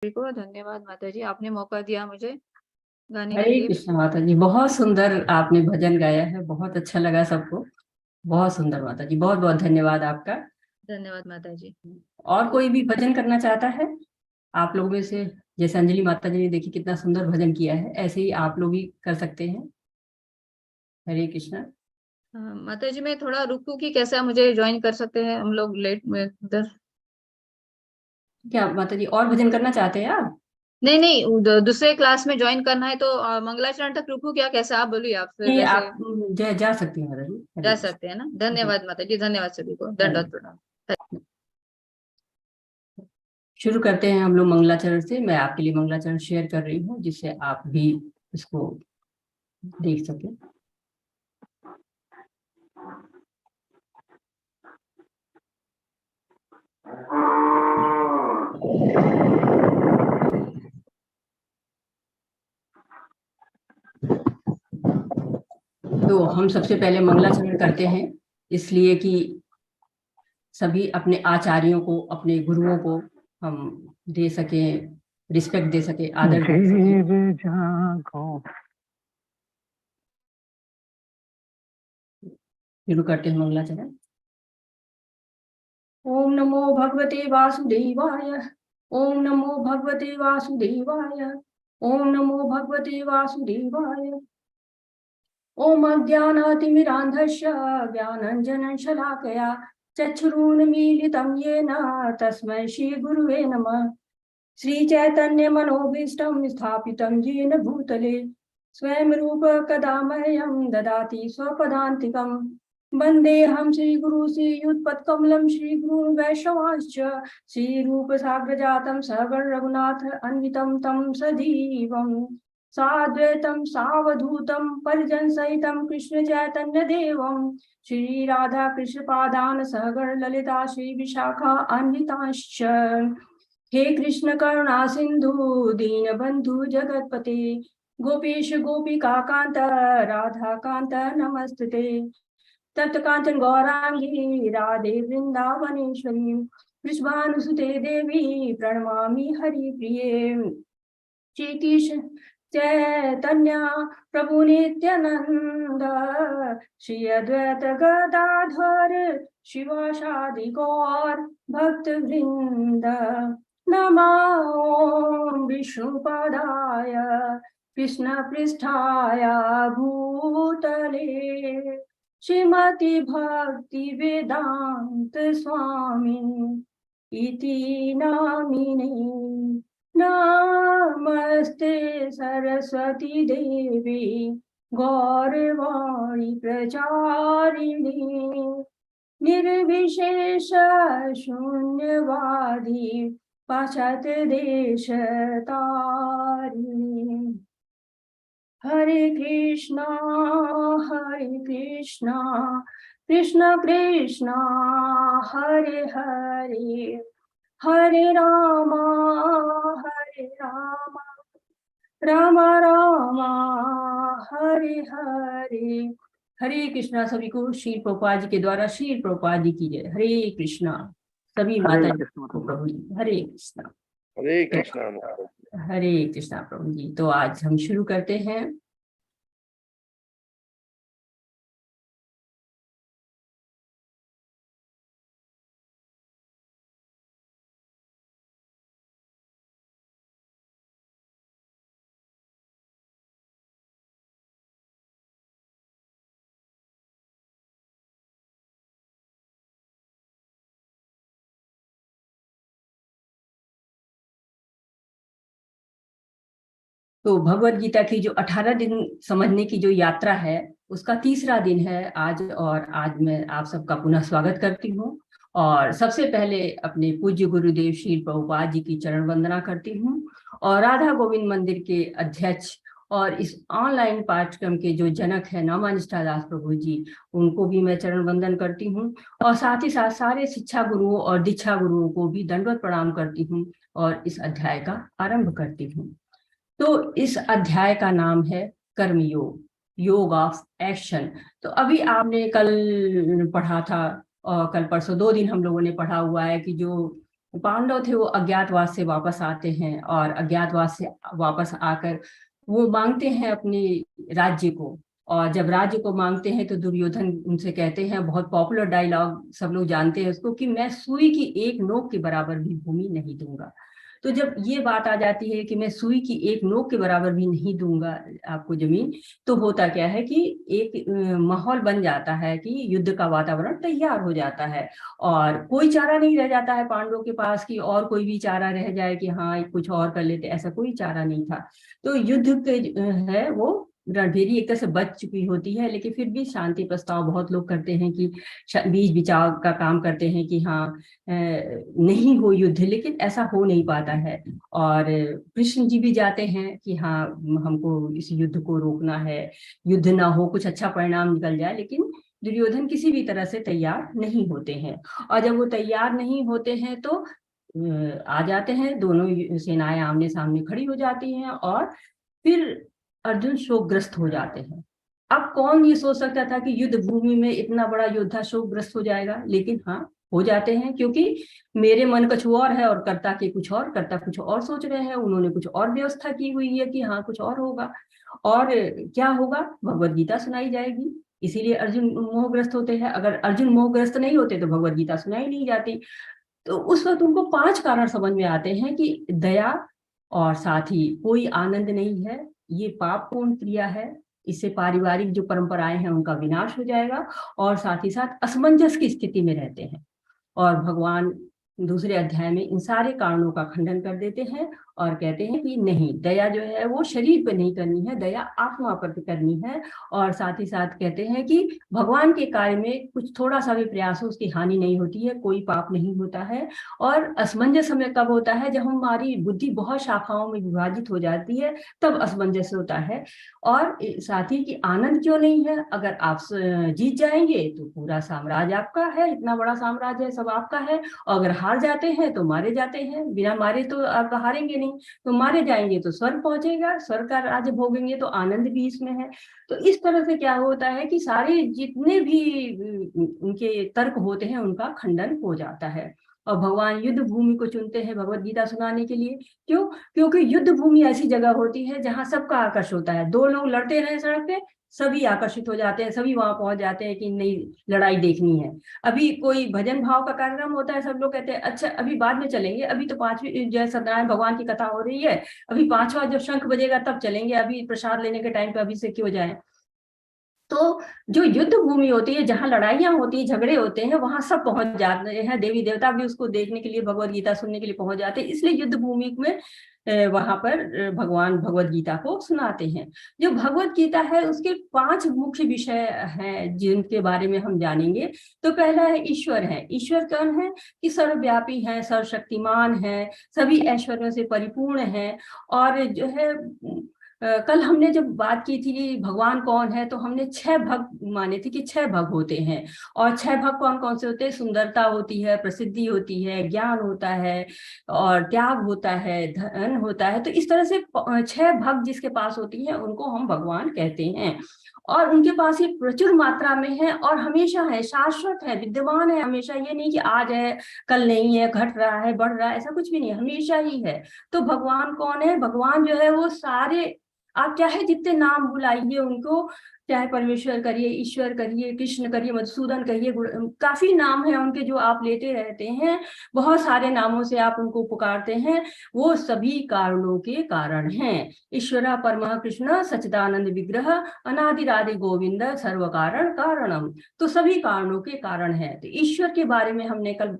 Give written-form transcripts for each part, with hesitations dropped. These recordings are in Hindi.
को धन्यवाद माता जी, आपने मौका दिया मुझे गाने के हरे लिए। कृष्ण माता जी, बहुत सुंदर आपने भजन गाया है, बहुत अच्छा लगा सबको। बहुत सुंदर माता जी, बहुत बहुत धन्यवाद आपका। धन्यवाद माता जी। और कोई भी भजन करना चाहता है आप लोगों में से? जैसे अंजलि माता जी ने देखी कितना सुंदर भजन किया है, ऐसे ही आप लोग भी कर सकते हैं। हरे कृष्ण। माता जी मैं थोड़ा रुकूं कि कैसे आप मुझे ज्वाइन कर सकते हैं, हम लोग लेट में उधर। क्या माता जी और भजन करना चाहते हैं आप? नहीं नहीं, दूसरे क्लास में ज्वाइन करना है तो मंगलाचरण तक रुकूं क्या, कैसे आप बोलिए, आप फिर नहीं, वैसे आप जा सकती हैं माता जी। हरे जा कृष्ण। सकते हैं ना। जी। धन्यवाद माता जी, धन्यवाद सभी को, हरे। दंडवत प्रणाम। शुरू करते हैं हम लोग मंगलाचरण से। मैं आपके लिए मंगलाचरण शेयर कर रही हूँ जिससे आप भी इसको देख सकें। तो हम सबसे पहले मंगलाचरण करते हैं, इसलिए कि सभी अपने आचार्यों को, अपने गुरुओं को हम दे सकें, रिस्पेक्ट दे सके, आदर दे सके। धीरे जागो। शुरू करते हैं मंगलाचरण। ओम नमो भगवते वासुदेवाय। ओम नमो भगवते वासुदेवाय। ओम नमो भगवते वासुदेवाय। ओम अज्ञानातिमिरान्धस्य ज्ञानाञ्जनशलाकया चक्षुरुन्मीलितं येन तस्मै श्रीगुरुवे नमः। श्रीचैतन्यमनोभीष्टं स्थापितं येन भूतले स्वयं रूप कदा मह्यं ददाति स्वपदान्तिकं। वन्देऽहं श्रीगुरु श्रीयुतपत्कमलं श्रीगुरुन् वैष्णवांश्च श्रीरूपसाग्रजातं सगण रघुनाथ अन्वितं तं सजीवम् साद्वैतं सावधूतं परिजनसहितं कृष्ण चैतन्य देवं श्री राधा कृष्ण पादान सहगण ललिता श्री विशाखा अन्वितांश्च। हे कृष्ण करुणा सिंधु दीनबंधु जगतपते गोपेश गोपिका कांत राधा कांत नमस्तुते। तप्त कांचन गौरांगी राधे वृंदावनेश्वरी वृषभानुसुते देवी प्रणमामि हरिप्रिये। श्री कृष्ण चैतन्य प्रभु नित्यानंद श्री अद्वैत गदाधर शिवासादि गौर भक्त वृंद नमो विष्णुपदाय कृष्ण पृष्ठाय भूतले श्रीमती भक्ति वेदांत स्वामी इति नामिने। नमस्ते सरस्वती देवी गौरवाणी प्रचारिणी निर्विशेष शून्यवादी पाश्चात्य देश तारिणी। हरे कृष्णा कृष्ण कृष्णा हरे हरे हरे रामा राम राम हरे हरे। हरे कृष्णा। सभी को श्री प्रभुपाद जी के द्वारा श्री प्रभुपाद जी की जय। हरे कृष्णा। सभी हरे माता जी कृष्ण को माता प्रभु जी हरे कृष्णा। हरे तो कृष्णा महाराज। हरे कृष्णा प्रभु जी। तो आज हम शुरू करते हैं। तो भगवत गीता की जो 18 दिन समझने की जो यात्रा है, उसका तीसरा दिन है आज। और आज मैं आप सबका पुनः स्वागत करती हूँ। और सबसे पहले अपने पूज्य गुरुदेव श्री प्रभुपाद जी की चरण वंदना करती हूँ। और राधा गोविंद मंदिर के अध्यक्ष और इस ऑनलाइन पाठ्यक्रम के जो जनक है नवमानिष्ठा दास प्रभु जी, उनको भी मैं चरण वंदन करती हूँ। और साथ ही साथ सारे शिक्षा गुरुओं और दीक्षा गुरुओं को भी दंडवत प्रणाम करती हूँ और इस अध्याय का आरंभ करती हूँ। तो इस अध्याय का नाम है कर्मयोग, योग ऑफ एक्शन। तो अभी आपने कल पढ़ा था और कल परसों 2 दिन हम लोगों ने पढ़ा हुआ है कि जो पांडव थे वो अज्ञातवास से वापस आते हैं, और अज्ञातवास से वापस आकर वो मांगते हैं अपने राज्य को। और जब राज्य को मांगते हैं तो दुर्योधन उनसे कहते हैं, बहुत पॉपुलर डायलॉग, सब लोग जानते हैं उसको, कि मैं सुई की एक नोक के बराबर भी भूमि नहीं दूंगा। तो जब ये बात आ जाती है कि मैं सुई की एक नोक के बराबर भी नहीं दूंगा आपको जमीन, तो होता क्या है कि एक माहौल बन जाता है कि युद्ध का वातावरण तैयार हो जाता है, और कोई चारा नहीं रह जाता है पांडवों के पास कि और कोई भी चारा रह जाए कि हाँ कुछ और कर लेते, ऐसा कोई चारा नहीं था। तो युद्ध के है वो रणभेरी एक तरह से बच चुकी होती है, लेकिन फिर भी शांति प्रस्ताव बहुत लोग करते हैं कि बीच बिचाव का काम करते हैं कि हाँ नहीं हो युद्ध, लेकिन ऐसा हो नहीं पाता है। और कृष्ण जी भी जाते हैं कि हाँ हमको इस युद्ध को रोकना है, युद्ध ना हो, कुछ अच्छा परिणाम निकल जाए, लेकिन दुर्योधन किसी भी तरह से तैयार नहीं होते हैं। और जब वो तैयार नहीं होते हैं तो आ जाते हैं, दोनों सेनाएं आमने सामने खड़ी हो जाती हैं, और फिर अर्जुन शोकग्रस्त हो जाते हैं। अब कौन ये सोच सकता था कि युद्ध भूमि में इतना बड़ा योद्धा शोकग्रस्त हो जाएगा, लेकिन हाँ हो जाते हैं, क्योंकि मेरे मन कुछ और है और कर्ता के कुछ और, कर्ता कुछ और सोच रहे हैं, उन्होंने कुछ और व्यवस्था की हुई है कि हाँ कुछ और होगा। और क्या होगा, भगवत गीता सुनाई जाएगी, इसीलिए अर्जुन मोहग्रस्त होते हैं। अगर अर्जुन मोहग्रस्त नहीं होते तो भगवत गीता सुनाई नहीं जाती। तो उस वक्त उनको 5 कारण समझ में आते हैं कि दया, और साथ ही कोई आनंद नहीं है, ये पापपूर्ण क्रिया है, इससे पारिवारिक जो परंपराएं हैं उनका विनाश हो जाएगा, और साथ ही साथ असमंजस की स्थिति में रहते हैं। और भगवान दूसरे अध्याय में इन सारे कारणों का खंडन कर देते हैं और कहते हैं कि नहीं, दया जो है वो शरीर पर नहीं करनी है, दया आत्मा पर करनी है। और साथ ही साथ कहते हैं कि भगवान के कार्य में कुछ थोड़ा सा भी प्रयास हो उसकी हानि नहीं होती है, कोई पाप नहीं होता है। और असमंजस हमें कब होता है, जब हमारी बुद्धि बहुत शाखाओं में विभाजित हो जाती है, तब असमंजस होता है। और साथ ही कि आनंद क्यों नहीं है, अगर आप जीत जाएंगे तो पूरा साम्राज्य आपका है, इतना बड़ा साम्राज्य है, सब आपका है। और अगर हार जाते हैं तो मारे जाते हैं, बिना मारे तो आप हारेंगे नहीं, तो मारे जाएंगे तो स्वर्ग पहुंचेगा, स्वर्ग का राज्य भोगेंगे, तो आनंद भी इसमें है। तो इस तरह से क्या होता है कि सारे जितने भी उनके तर्क होते हैं उनका खंडन हो जाता है। और भगवान युद्ध भूमि को चुनते हैं भगवत गीता सुनाने के लिए। क्यों? क्योंकि युद्ध भूमि ऐसी जगह होती है जहां सबका आकर्षण होता है। दो लोग लड़ते रहे सड़क पे, सभी आकर्षित हो जाते हैं, सभी वहां पहुंच जाते हैं कि नई लड़ाई देखनी है। अभी कोई भजन भाव का कार्यक्रम होता है, सब लोग कहते हैं अच्छा अभी बाद में चलेंगे, अभी तो 5वीं जय सत्यनारायण भगवान की कथा हो रही है, अभी 5वां जब शंख बजेगा तब चलेंगे, अभी प्रसाद लेने के टाइम पे अभी से क्यों जाए। तो जो युद्ध भूमि होती है, जहां लड़ाइयां होती है, झगड़े होते हैं, वहां सब पहुंच जाते हैं, देवी देवता भी उसको देखने के लिए, भगवत गीता सुनने के लिए पहुंच जाते हैं। इसलिए युद्ध भूमि में वहां पर भगवान भगवत गीता को सुनाते हैं। जो भगवत गीता है उसके 5 मुख्य विषय हैं जिनके बारे में हम जानेंगे। तो पहला है ईश्वर है। ईश्वर कौन है? कि सर्वव्यापी है, सर्वशक्तिमान है, सभी ऐश्वर्यों से परिपूर्ण है। और जो है कल हमने जब बात की थी कि भगवान कौन है, तो हमने 6 भग माने थे कि 6 भग होते हैं। और 6 भग कौन कौन से होते हैं? सुंदरता होती है, प्रसिद्धि होती है, ज्ञान होता है, और त्याग होता है, धन होता है। तो इस तरह से 6 भग जिसके पास होती है उनको हम भगवान कहते हैं। और उनके पास ये प्रचुर मात्रा में है और हमेशा है, शाश्वत है, विद्यमान है हमेशा। ये नहीं कि आज है कल नहीं है, घट रहा है बढ़ रहा है, ऐसा कुछ भी नहीं, हमेशा ही है। तो भगवान कौन है? भगवान जो है वो सारे, आप चाहे जितने नाम बुलाइए उनको, चाहे परमेश्वर करिए, ईश्वर करिए, कृष्ण करिए, मधुसूदन कहिए, काफी नाम है उनके जो आप लेते रहते हैं, बहुत सारे नामों से आप उनको पुकारते हैं, वो सभी कारणों के कारण हैं। ईश्वरा परमः कृष्ण सच्चिदानंद विग्रह अनादिरादि गोविंद सर्व कारण कारणम। तो सभी कारणों के कारण है। तो ईश्वर के बारे में हमने कल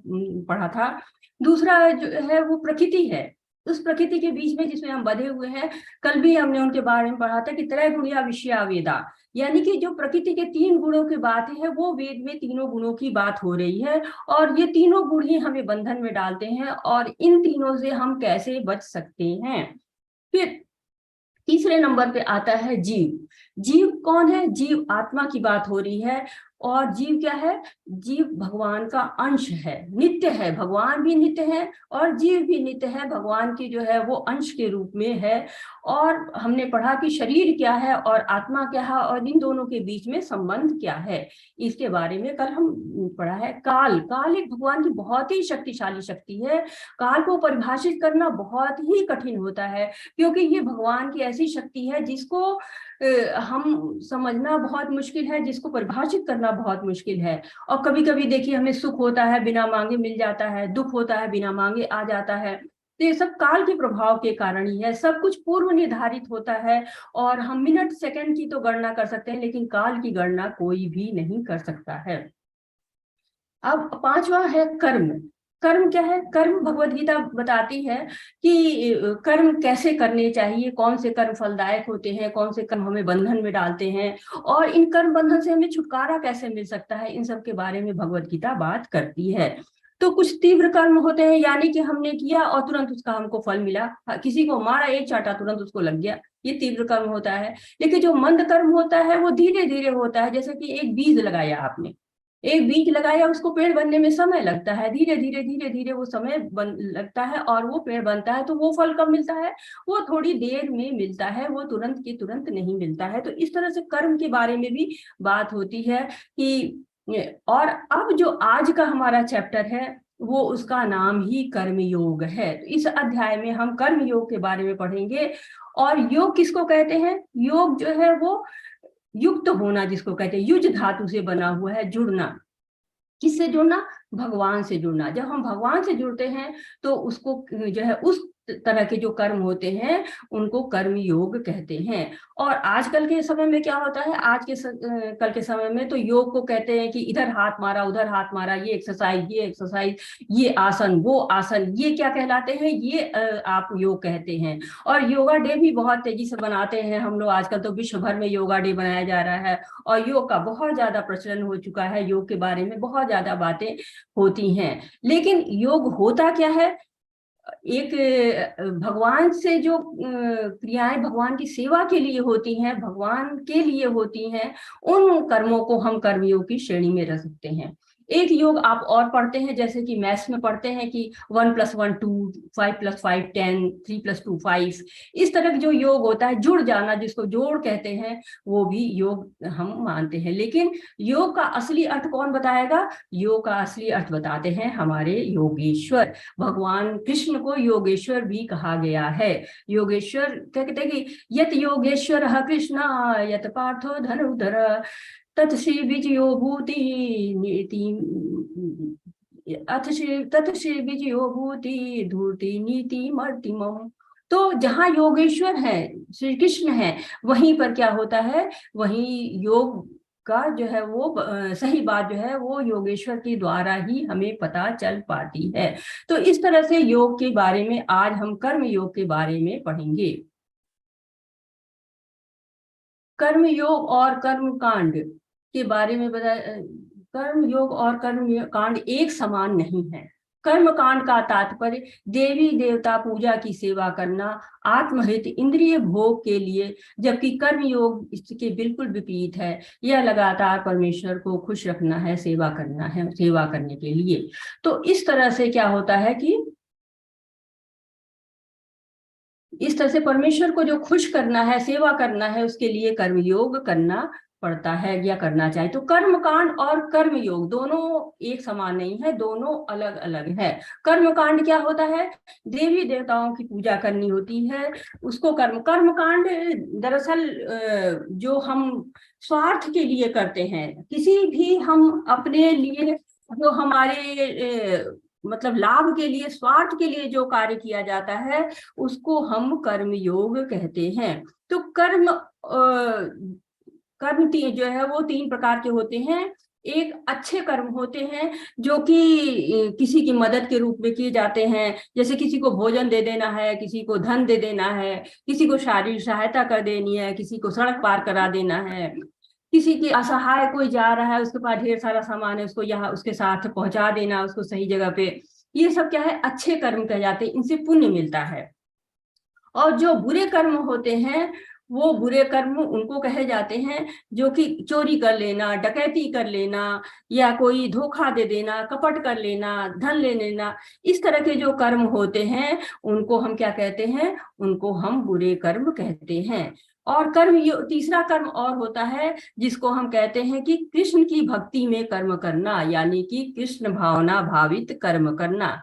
पढ़ा था। दूसरा जो है वो प्रकृति है, उस प्रकृति के बीच में जिसमें हम बधे हुए हैं। कल भी हमने उनके बारे में पढ़ा था कि त्रैगुणिया विषया वेदा, यानी कि जो प्रकृति के 3 गुणों की बात है वो वेद में तीनों गुणों की बात हो रही है। और ये तीनों गुण ही हमें बंधन में डालते हैं, और इन तीनों से हम कैसे बच सकते हैं। फिर तीसरे नंबर पे आता है जीव। जीव कौन है? जीव आत्मा की बात हो रही है। और जीव क्या है? जीव भगवान का अंश है, नित्य है, भगवान भी नित्य है और जीव भी नित्य है, भगवान की जो है वो अंश के रूप में है। और हमने पढ़ा कि शरीर क्या है और आत्मा क्या है और इन दोनों के बीच में संबंध क्या है, इसके बारे में कल हम पढ़ा है। काल, काल एक भगवान की बहुत ही शक्तिशाली शक्ति है। काल को परिभाषित करना बहुत ही कठिन होता है, क्योंकि ये भगवान की ऐसी शक्ति है जिसको हम समझना बहुत मुश्किल है, जिसको परिभाषित करना बहुत मुश्किल है। और कभी कभी देखिए हमें सुख होता है बिना मांगे मिल जाता है, दुख होता है बिना मांगे आ जाता है। तो ये सब काल के प्रभाव के कारण ही है, सब कुछ पूर्व निर्धारित होता है और हम मिनट सेकंड की तो गणना कर सकते हैं, लेकिन काल की गणना कोई भी नहीं कर सकता है। अब पांचवा है कर्म। कर्म क्या है? कर्म भगवत गीता बताती है कि कर्म कैसे करने चाहिए, कौन से कर्म फलदायक होते हैं, कौन से कर्म हमें बंधन में डालते हैं, और इन कर्म बंधन से हमें छुटकारा कैसे मिल सकता है, इन सब के बारे में भगवत गीता बात करती है। तो कुछ तीव्र कर्म होते हैं, यानी कि हमने किया और तुरंत उसका हमको फल मिला, किसी को मारा एक चाटा तुरंत उसको लग गया, ये तीव्र कर्म होता है। लेकिन जो मंद कर्म होता है वो धीरे धीरे होता है, जैसे कि एक बीज लगाया आपने, एक बीज लगाया, उसको पेड़ बनने में समय लगता है, धीरे धीरे वो समय लगता है और वो पेड़ बनता है। तो वो फल कब मिलता है? वो थोड़ी देर में मिलता है, वो तुरंत की तुरंत नहीं मिलता है। तो इस तरह से कर्म के बारे में भी बात होती है कि, और अब जो आज का हमारा चैप्टर है वो उसका नाम ही कर्म योग है। तो इस अध्याय में हम कर्म योग के बारे में पढ़ेंगे। और योग किसको कहते हैं? योग जो है वो युक्त होना जिसको कहते हैं, युज धातु से बना हुआ है, जुड़ना। किससे जुड़ना? भगवान से जुड़ना। जब हम भगवान से जुड़ते हैं तो उसको जो है उस तरह के जो कर्म होते हैं उनको कर्म योग कहते हैं। और आजकल के समय में क्या होता है, कल के समय में तो योग को कहते हैं कि इधर हाथ मारा उधर हाथ मारा, ये एक्सरसाइज, ये आसन वो आसन, ये क्या कहलाते हैं? ये आप योग कहते हैं। और योगा डे भी बहुत तेजी से बनाते हैं हम लोग, आजकल तो विश्व भर में योगा डे बनाया जा रहा है और योग का बहुत ज्यादा प्रचलन हो चुका है, योग के बारे में बहुत ज्यादा बातें होती हैं। लेकिन योग होता क्या है? एक भगवान से जो क्रियाएं भगवान की सेवा के लिए होती हैं, भगवान के लिए होती हैं, उन कर्मों को हम कर्मयोग की श्रेणी में रख सकते हैं। एक योग आप और पढ़ते हैं, जैसे कि मैथ्स में पढ़ते हैं कि 1 + 1 2, 5 + 5 10, 3 + 2 5, इस तरह का जो योग होता है, जुड़ जाना जिसको जोड़ कहते हैं, वो भी योग हम मानते हैं। लेकिन योग का असली अर्थ कौन बताएगा? योग का असली अर्थ बताते हैं हमारे योगेश्वर। भगवान कृष्ण को योगेश्वर भी कहा गया है। योगेश्वर क्या कहते हैं कि यत योगेश्वर कृष्ण यत पार्थो धनुधर तत् श्री विजयो भूति तत् श्री विजयो भूति धूर्ति नीति मर्तिमम। तो जहाँ योगेश्वर है, श्री कृष्ण है, वहीं पर क्या होता है? वहीं योग का जो है वो सही बात जो है वो योगेश्वर के द्वारा ही हमें पता चल पाती है। तो इस तरह से योग के बारे में आज हम कर्म योग के बारे में पढ़ेंगे। कर्म योग और कर्म कांड के बारे में कर्म योग और कर्म कांड एक समान नहीं है। कर्म कांड का तात्पर्य देवी देवता पूजा की सेवा करना, आत्महित इंद्रिय भोग के लिए, जबकि कर्म योग इसके बिल्कुल विपरीत है। यह लगातार परमेश्वर को खुश रखना है, सेवा करना है, सेवा करने के लिए। तो इस तरह से क्या होता है कि इस तरह से परमेश्वर को जो खुश करना है, सेवा करना है, उसके लिए कर्मयोग करना पड़ता है या करना चाहिए। तो कर्म कांड और कर्म योग दोनों एक समान नहीं है, दोनों अलग अलग है। कर्म कांड क्या होता है? देवी देवताओं की पूजा करनी होती है, उसको कर्म कांड दरअसल जो हम स्वार्थ के लिए करते हैं, किसी भी हम अपने लिए जो हमारे मतलब लाभ के लिए, स्वार्थ के लिए जो कार्य किया जाता है उसको हम कर्म योग कहते हैं। तो कर्म जो है वो 3 प्रकार के होते हैं। एक अच्छे कर्म होते हैं जो कि किसी की मदद के रूप में किए जाते हैं, जैसे किसी को भोजन दे देना है, किसी को धन दे देना है, किसी को शारीरिक सहायता कर देनी है, किसी को सड़क पार करा देना है, किसी की असहाय कोई जा रहा है, उसके पास ढेर सारा सामान है, उसको यहाँ उसके साथ पहुंचा देना, उसको सही जगह पे, ये सब क्या है? अच्छे कर्म कह जाते हैं, इनसे पुण्य मिलता है। और जो बुरे कर्म होते हैं वो बुरे कर्म उनको कहे जाते हैं जो कि चोरी कर लेना, डकैती कर लेना, या कोई धोखा दे देना, कपट कर लेना, धन ले लेना, इस तरह के जो कर्म होते हैं उनको हम क्या कहते हैं, उनको हम बुरे कर्म कहते हैं। और तीसरा कर्म और होता है जिसको हम कहते हैं कि कृष्ण की भक्ति में कर्म करना, यानी कि कृष्ण भावना भावित कर्म करना।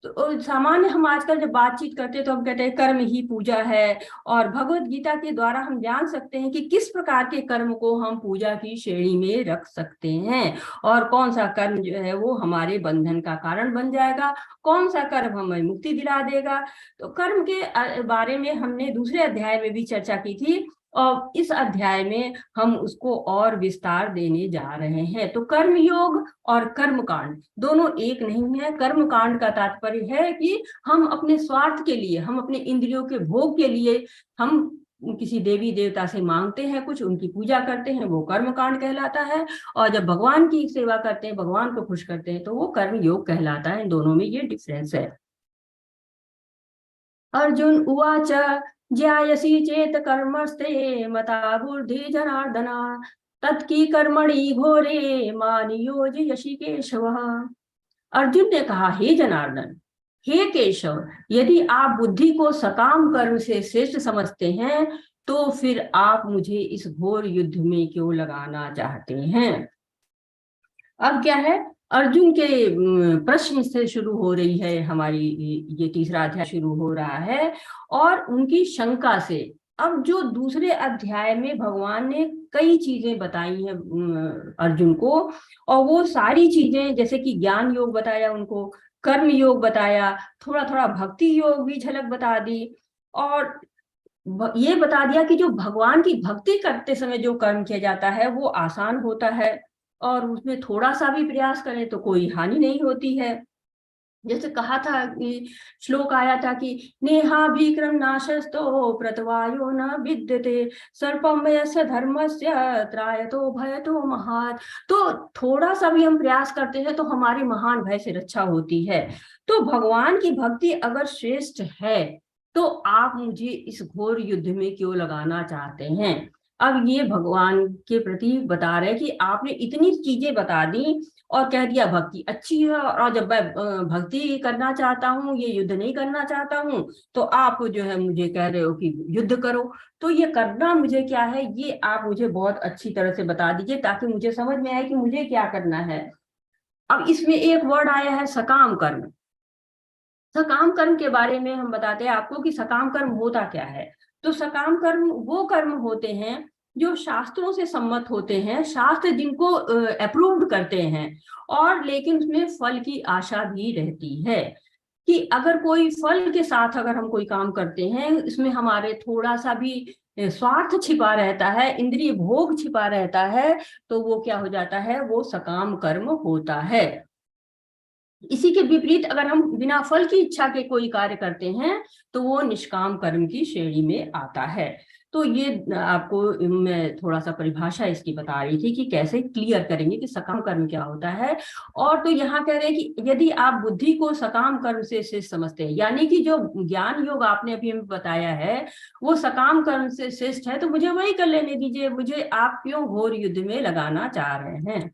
तो सामान्य हम आजकल जब बातचीत करते हैं तो हम कहते हैं कर्म ही पूजा है, और भगवत गीता के द्वारा हम जान सकते हैं कि किस प्रकार के कर्म को हम पूजा की श्रेणी में रख सकते हैं, और कौन सा कर्म जो है वो हमारे बंधन का कारण बन जाएगा, कौन सा कर्म हमें मुक्ति दिला देगा। तो कर्म के बारे में हमने दूसरे अध्याय में भी चर्चा की थी, और इस अध्याय में हम उसको और विस्तार देने जा रहे हैं। तो कर्म योग और कर्म कांड दोनों एक नहीं है। कर्म कांड का तात्पर्य है कि हम अपने स्वार्थ के लिए, हम अपने इंद्रियों के भोग के लिए हम किसी देवी देवता से मांगते हैं कुछ, उनकी पूजा करते हैं, वो कर्म कांड कहलाता है। और जब भगवान की सेवा करते हैं, भगवान को खुश करते हैं, तो वो कर्म योग कहलाता है। इन दोनों में ये डिफरेंस है। अर्जुन उवाच ज्यायसी चेत कर्मस्ते मता बुद्धि जनार्दन तत्की कर्मणि घोरे मा नियोजयसि केशव। अर्जुन ने कहा, हे जनार्दन, हे केशव, यदि आप बुद्धि को सकाम कर्म से श्रेष्ठ समझते हैं तो फिर आप मुझे इस घोर युद्ध में क्यों लगाना चाहते हैं। अब क्या है, अर्जुन के प्रश्न से शुरू हो रही है हमारी, ये तीसरा अध्याय शुरू हो रहा है, और उनकी शंका से। अब जो दूसरे अध्याय में भगवान ने कई चीजें बताई हैं अर्जुन को, और वो सारी चीजें जैसे कि ज्ञान योग बताया उनको, कर्म योग बताया, थोड़ा थोड़ा भक्ति योग भी झलक बता दी, और ये बता दिया कि जो भगवान की भक्ति करते समय जो कर्म किया जाता है वो आसान होता है, और उसमें थोड़ा सा भी प्रयास करें तो कोई हानि नहीं होती है। जैसे कहा था कि श्लोक आया था कि नेहा विक्रम नाशस्तो प्रतवायो न विद्यते सर्पम यस्य धर्मस्य त्रायतो भयतो महात्। तो थोड़ा सा भी हम प्रयास करते हैं तो हमारी महान भय से रक्षा होती है। तो भगवान की भक्ति अगर श्रेष्ठ है तो आप मुझे इस घोर युद्ध में क्यों लगाना चाहते हैं। अब ये भगवान के प्रति बता रहे कि आपने इतनी चीजें बता दी और कह दिया भक्ति अच्छी है, और जब मैं भक्ति करना चाहता हूँ, ये युद्ध नहीं करना चाहता हूँ, तो आप जो है मुझे कह रहे हो कि युद्ध करो। तो ये करना मुझे क्या है, ये आप मुझे बहुत अच्छी तरह से बता दीजिए ताकि मुझे समझ में आए कि मुझे क्या करना है। अब इसमें एक वर्ड आया है सकाम कर्म। सकाम कर्म के बारे में हम बताते हैं आपको कि सकाम कर्म होता क्या है। तो सकाम कर्म वो कर्म होते हैं जो शास्त्रों से सम्मत होते हैं, शास्त्र जिनको अप्रूव्ड करते हैं, और लेकिन उसमें फल की आशा भी रहती है कि अगर कोई फल के साथ अगर हम कोई काम करते हैं, इसमें हमारे थोड़ा सा भी स्वार्थ छिपा रहता है, इंद्रिय भोग छिपा रहता है, तो वो क्या हो जाता है, वो सकाम कर्म होता है। इसी के विपरीत अगर हम बिना फल की इच्छा के कोई कार्य करते हैं तो वो निष्काम कर्म की श्रेणी में आता है। तो ये आपको मैं थोड़ा सा परिभाषा इसकी बता रही थी कि कैसे क्लियर करेंगे कि सकाम कर्म क्या होता है। और तो यहाँ कह रहे हैं कि यदि आप बुद्धि को सकाम कर्म से श्रेष्ठ समझते हैं, यानी कि जो ज्ञान योग आपने अभी हमें बताया है वो सकाम कर्म से श्रेष्ठ है, तो मुझे वही कर लेने दीजिए, मुझे आप क्यों घोर युद्ध में लगाना चाह रहे हैं।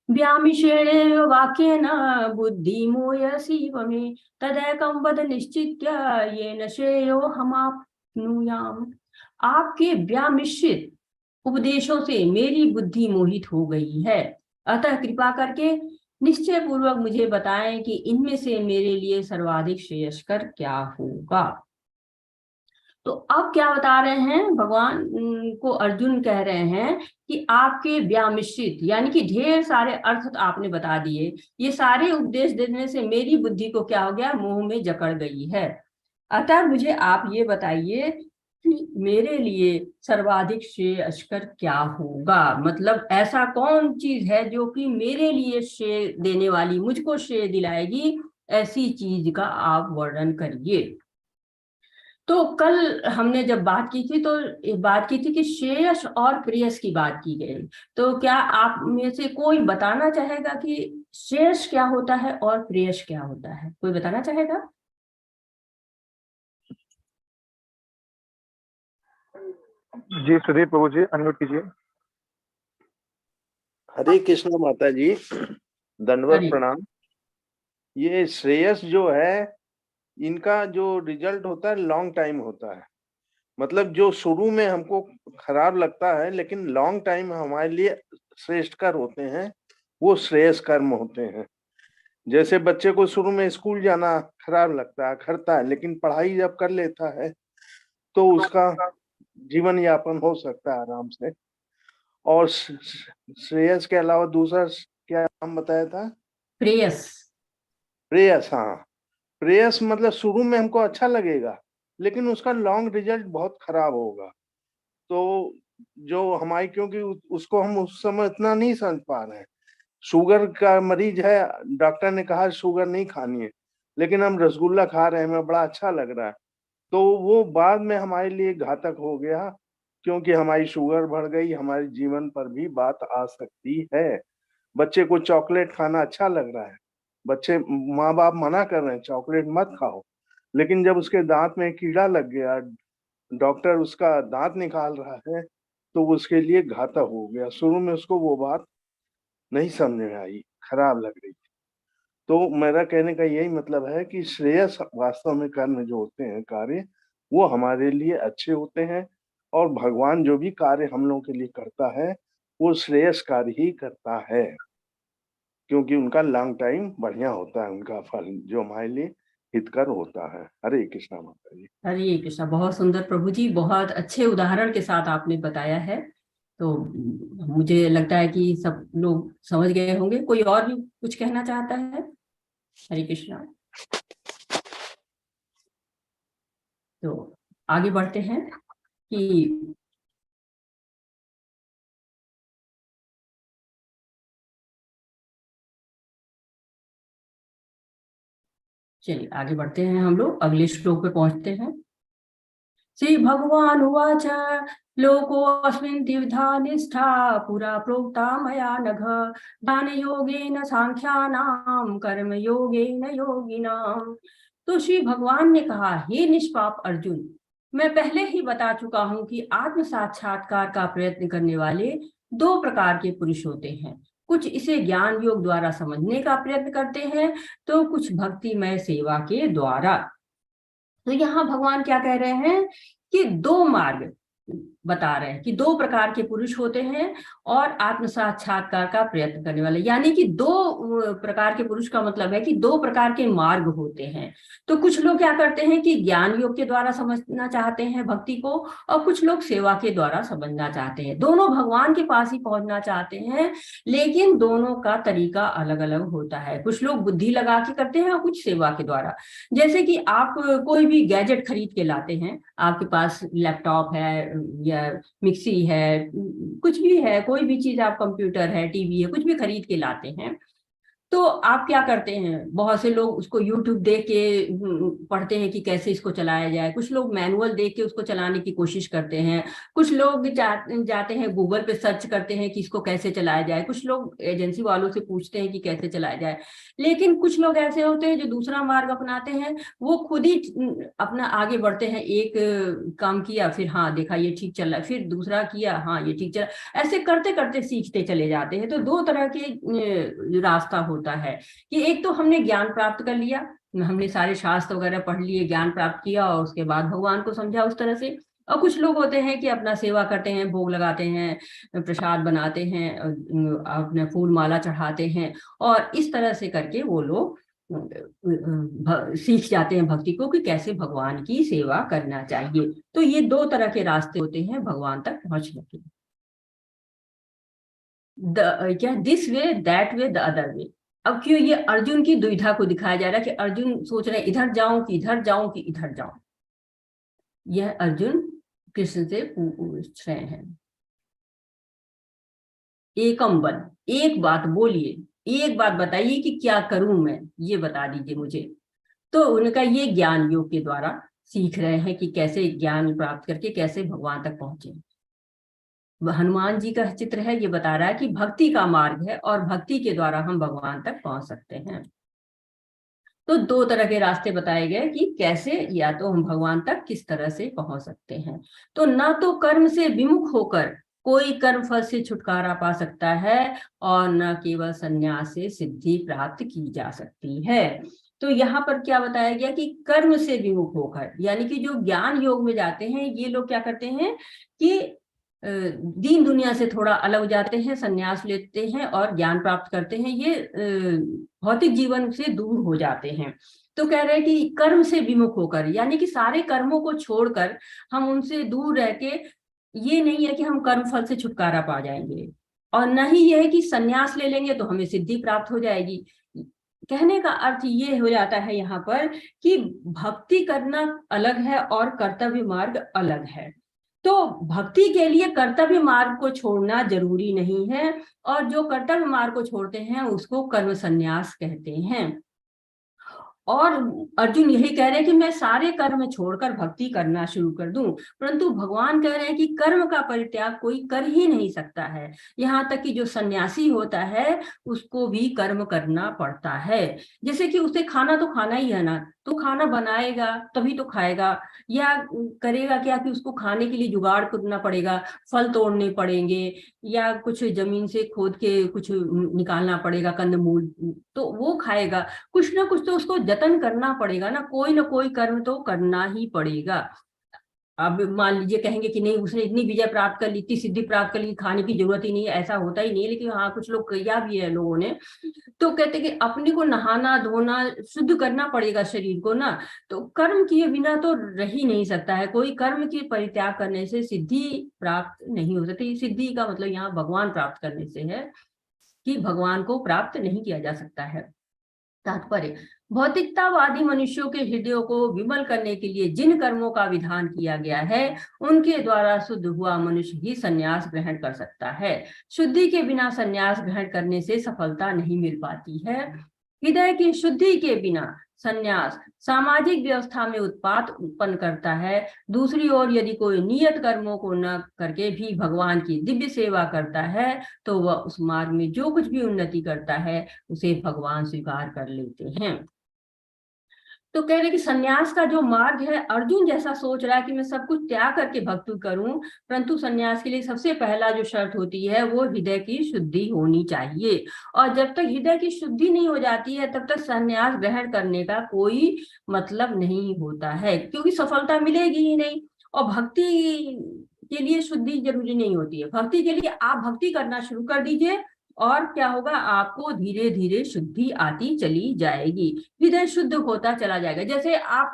व्यामिश्रेणेव वाक्येन बुद्धिमोयसीव मे तदैकं वद निश्चित्य येन श्रेयोऽहमाप्नुयाम्। आपके व्यामिश्रित उपदेशों से मेरी बुद्धि मोहित हो गई है, अतः कृपा करके निश्चय पूर्वक मुझे बताएं कि इनमें से मेरे लिए सर्वाधिक श्रेयस्कर क्या होगा। तो अब क्या बता रहे हैं भगवान को, अर्जुन कह रहे हैं कि आपके व्यामिश्रित यानी कि ढेर सारे अर्थ तो आपने बता दिए, ये सारे उपदेश देने से मेरी बुद्धि को क्या हो गया, मोह में जकड़ गई है। अतः मुझे आप ये बताइए कि मेरे लिए सर्वाधिक श्रेयस्कर क्या होगा, मतलब ऐसा कौन चीज है जो कि मेरे लिए श्रेय देने वाली, मुझको श्रेय दिलाएगी, ऐसी चीज का आप वर्णन करिए। तो कल हमने जब बात की थी तो बात की थी कि श्रेयस और प्रेयस की बात की गई। तो क्या आप में से कोई बताना चाहेगा कि श्रेयस क्या होता है और प्रेयस क्या होता है, कोई बताना चाहेगा। जी सुधीर प्रभु जी, अनम्यूट कीजिए। हरे कृष्णा माता जी, दंडवत हरे प्रणाम। ये श्रेयस जो है, इनका जो रिजल्ट होता है लॉन्ग टाइम होता है। मतलब जो शुरू में हमको खराब लगता है, लेकिन लॉन्ग टाइम हमारे लिए श्रेष्ठकर होते हैं, वो श्रेयस कर्म होते हैं। जैसे बच्चे को शुरू में स्कूल जाना खराब लगता है, खरता है, लेकिन पढ़ाई जब कर लेता है तो उसका जीवन यापन हो सकता है आराम से। और श्रेयस के अलावा दूसरा क्या नाम बताया था? प्रेयस। प्रेयस, हाँ। प्रेयस मतलब शुरू में हमको अच्छा लगेगा, लेकिन उसका लॉन्ग रिजल्ट बहुत खराब होगा। तो जो हमारी, क्योंकि उसको हम उस समय इतना नहीं समझ पा रहे हैं। शुगर का मरीज है, डॉक्टर ने कहा शुगर नहीं खानी है, लेकिन हम रसगुल्ला खा रहे हैं, हमें बड़ा अच्छा लग रहा है। तो वो बाद में हमारे लिए घातक हो गया, क्योंकि हमारी शुगर बढ़ गई, हमारे जीवन पर भी बात आ सकती है। बच्चे को चॉकलेट खाना अच्छा लग रहा है, बच्चे माँ बाप मना कर रहे हैं चॉकलेट मत खाओ, लेकिन जब उसके दांत में कीड़ा लग गया, डॉक्टर उसका दांत निकाल रहा है, तो उसके लिए घातक हो गया। शुरू में उसको वो बात नहीं समझ में आई, खराब लग रही। तो मेरा कहने का यही मतलब है कि श्रेयस वास्तव में कर्म जो होते हैं, कार्य, वो हमारे लिए अच्छे होते हैं। और भगवान जो भी कार्य हम लोगों के लिए करता है, वो श्रेयस कार्य ही करता है, क्योंकि उनका लॉन्ग टाइम बढ़िया होता है, उनका फल जो हमारे लिए हितकर होता है। हरे कृष्णा माता जी। हरे कृष्णा। बहुत सुंदर प्रभु जी, बहुत अच्छे उदाहरण के साथ आपने बताया है। तो मुझे लगता है कि सब लोग समझ गए होंगे। कोई और भी कुछ कहना चाहता है? हरे कृष्णा। तो आगे बढ़ते हैं कि चलिए आगे बढ़ते हैं, हम लोग अगले श्लोक पे पहुंचते हैं। श्री भगवान उवाच लोकोऽस्मिन् द्विविधा निष्ठा पुरा प्रोक्ता मया नघ ज्ञान योगेन सांख्यानां कर्म योगेन योगिनां। तो श्री भगवान ने कहा, हे निष्पाप अर्जुन, मैं पहले ही बता चुका हूं कि आत्म साक्षात्कार का प्रयत्न करने वाले दो प्रकार के पुरुष होते हैं। कुछ इसे ज्ञान योग द्वारा समझने का प्रयत्न करते हैं, तो कुछ भक्तिमय सेवा के द्वारा। तो यहाँ भगवान क्या कह रहे हैं कि दो मार्ग बता रहे हैं कि दो प्रकार के पुरुष होते हैं और आत्म साक्षात्कार का प्रयत्न करने वाले, यानी कि दो प्रकार के पुरुष का मतलब है कि दो प्रकार के मार्ग होते हैं। तो कुछ लोग क्या करते हैं कि ज्ञान योग के द्वारा समझना चाहते हैं भक्ति को, और कुछ लोग सेवा के द्वारा समझना चाहते हैं। दोनों भगवान के पास ही पहुंचना चाहते हैं, लेकिन दोनों का तरीका अलग अलग होता है। कुछ लोग बुद्धि लगा के करते हैं और कुछ सेवा के द्वारा। जैसे कि आप कोई भी गैजेट खरीद के लाते हैं, आपके पास लैपटॉप है या मिक्सी है, कुछ भी है, कोई भी चीज, आप कंप्यूटर है, टीवी है, कुछ भी खरीद के लाते हैं, तो आप क्या करते हैं? बहुत से लोग उसको यूट्यूब देख के पढ़ते हैं कि कैसे इसको चलाया जाए। कुछ लोग मैनुअल देख के उसको चलाने की कोशिश करते हैं। कुछ लोग जाते हैं गूगल पे सर्च करते हैं कि इसको कैसे चलाया जाए। कुछ लोग एजेंसी वालों से पूछते हैं कि कैसे चलाया जाए। लेकिन कुछ लोग ऐसे होते हैं जो दूसरा मार्ग अपनाते हैं, वो खुद ही अपना आगे बढ़ते हैं। एक काम किया, फिर हाँ देखा ये ठीक चल रहा है, फिर दूसरा किया, हाँ ये ठीक चल, ऐसे करते करते सीखते चले जाते हैं। तो दो तरह के रास्ता होता है कि एक तो हमने ज्ञान प्राप्त कर लिया, हमने सारे शास्त्र वगैरह पढ़ लिए, ज्ञान प्राप्त किया और उसके बाद भगवान को समझा उस तरह से। और कुछ लोग होते हैं कि अपना सेवा करते हैं, भोग लगाते हैं, प्रसाद बनाते हैं, अपने फूल माला चढ़ाते हैं, और इस तरह से करके वो लोग सीख जाते हैं भक्ति को कि कैसे भगवान की सेवा करना चाहिए। तो ये दो तरह के रास्ते होते हैं भगवान तक पहुंचने के। क्या this way that way the other way. अब क्यों ये अर्जुन की दुविधा को दिखाया जा रहा है कि अर्जुन सोच रहे इधर जाऊं कि इधर जाऊं कि इधर जाऊं। यह अर्जुन कृष्ण से पूछ रहे हैं। एकम वन, एक बात बोलिए, एक बात बताइए कि क्या करूं मैं, ये बता दीजिए मुझे। तो उनका ये ज्ञान योग के द्वारा सीख रहे हैं कि कैसे ज्ञान प्राप्त करके कैसे भगवान तक पहुंचे। हनुमान जी का चित्र है, ये बता रहा है कि भक्ति का मार्ग है और भक्ति के द्वारा हम भगवान तक पहुंच सकते हैं। तो दो तरह के रास्ते बताए गए कि कैसे या तो हम भगवान तक किस तरह से पहुंच सकते हैं। तो ना तो कर्म से विमुख होकर कोई कर्म फल से छुटकारा पा सकता है और न केवल संन्यास से सिद्धि प्राप्त की जा सकती है। तो यहाँ पर क्या बताया गया कि कर्म से विमुख होकर, यानी कि जो ज्ञान योग में जाते हैं ये लोग क्या करते हैं कि दीन दुनिया से थोड़ा अलग हो जाते हैं, संन्यास लेते हैं और ज्ञान प्राप्त करते हैं, ये भौतिक जीवन से दूर हो जाते हैं। तो कह रहे हैं कि कर्म से विमुख होकर, यानी कि सारे कर्मों को छोड़कर हम उनसे दूर रह के, ये नहीं है कि हम कर्म फल से छुटकारा पा जाएंगे और न ही यह है कि संन्यास ले लेंगे तो हमें सिद्धि प्राप्त हो जाएगी। कहने का अर्थ ये हो जाता है यहाँ पर कि भक्ति करना अलग है और कर्तव्य मार्ग अलग है। तो भक्ति के लिए कर्तव्य मार्ग को छोड़ना जरूरी नहीं है, और जो कर्तव्य मार्ग को छोड़ते हैं उसको कर्म संन्यास कहते हैं। और अर्जुन यही कह रहे हैं कि मैं सारे कर्म छोड़कर भक्ति करना शुरू कर दूं, परंतु भगवान कह रहे हैं कि कर्म का परित्याग कोई कर ही नहीं सकता है। यहाँ तक कि जो सन्यासी होता है उसको भी कर्म करना पड़ता है। जैसे कि उसे खाना तो खाना ही है ना, तो खाना बनाएगा तभी तो खाएगा, या करेगा क्या कि उसको खाने के लिए जुगाड़ करना पड़ेगा, फल तोड़ने पड़ेंगे या कुछ जमीन से खोद के कुछ निकालना पड़ेगा कंदमूल, तो वो खाएगा। कुछ ना कुछ तो उसको जतन करना पड़ेगा ना कोई कर्म तो करना ही पड़ेगा। अब मान लीजिए कहेंगे कि नहीं उसने इतनी विजय प्राप्त कर ली, इतनी सिद्धि प्राप्त कर ली, खाने की जरूरत ही नहीं है, ऐसा होता ही नहीं है। लेकिन हाँ कुछ लोग किया भी है लोगों ने, तो कहते कि अपने को नहाना धोना शुद्ध करना पड़ेगा शरीर को ना, तो कर्म किए बिना तो रह ही नहीं सकता है। कोई कर्म के परित्याग करने से सिद्धि प्राप्त नहीं हो सकती। सिद्धि का मतलब यहाँ भगवान प्राप्त करने से है कि भगवान को प्राप्त नहीं किया जा सकता है। तात्पर्य, भौतिकतावादी मनुष्यों के हृदयों को विमल करने के लिए जिन कर्मों का विधान किया गया है उनके द्वारा शुद्ध हुआ मनुष्य ही संन्यास ग्रहण कर सकता है। शुद्धि के बिना संन्यास ग्रहण करने से सफलता नहीं मिल पाती है। हृदय की शुद्धि के बिना संन्यास सामाजिक व्यवस्था में उत्पात उत्पन्न करता है। दूसरी ओर यदि कोई नियत कर्मों को न करके भी भगवान की दिव्य सेवा करता है तो वह उस मार्ग में जो कुछ भी उन्नति करता है उसे भगवान स्वीकार कर लेते हैं। तो कह रहे कि सन्यास का जो मार्ग है, अर्जुन जैसा सोच रहा है कि मैं सब कुछ त्याग करके भक्ति करूं, परंतु सन्यास के लिए सबसे पहला जो शर्त होती है वो हृदय की शुद्धि होनी चाहिए। और जब तक हृदय की शुद्धि नहीं हो जाती है तब तक सन्यास ग्रहण करने का कोई मतलब नहीं होता है, क्योंकि सफलता मिलेगी ही नहीं। और भक्ति के लिए शुद्धि जरूरी नहीं होती है। भक्ति के लिए आप भक्ति करना शुरू कर दीजिए और क्या होगा, आपको धीरे धीरे शुद्धि आती चली जाएगी, हृदय शुद्ध होता चला जाएगा। जैसे आप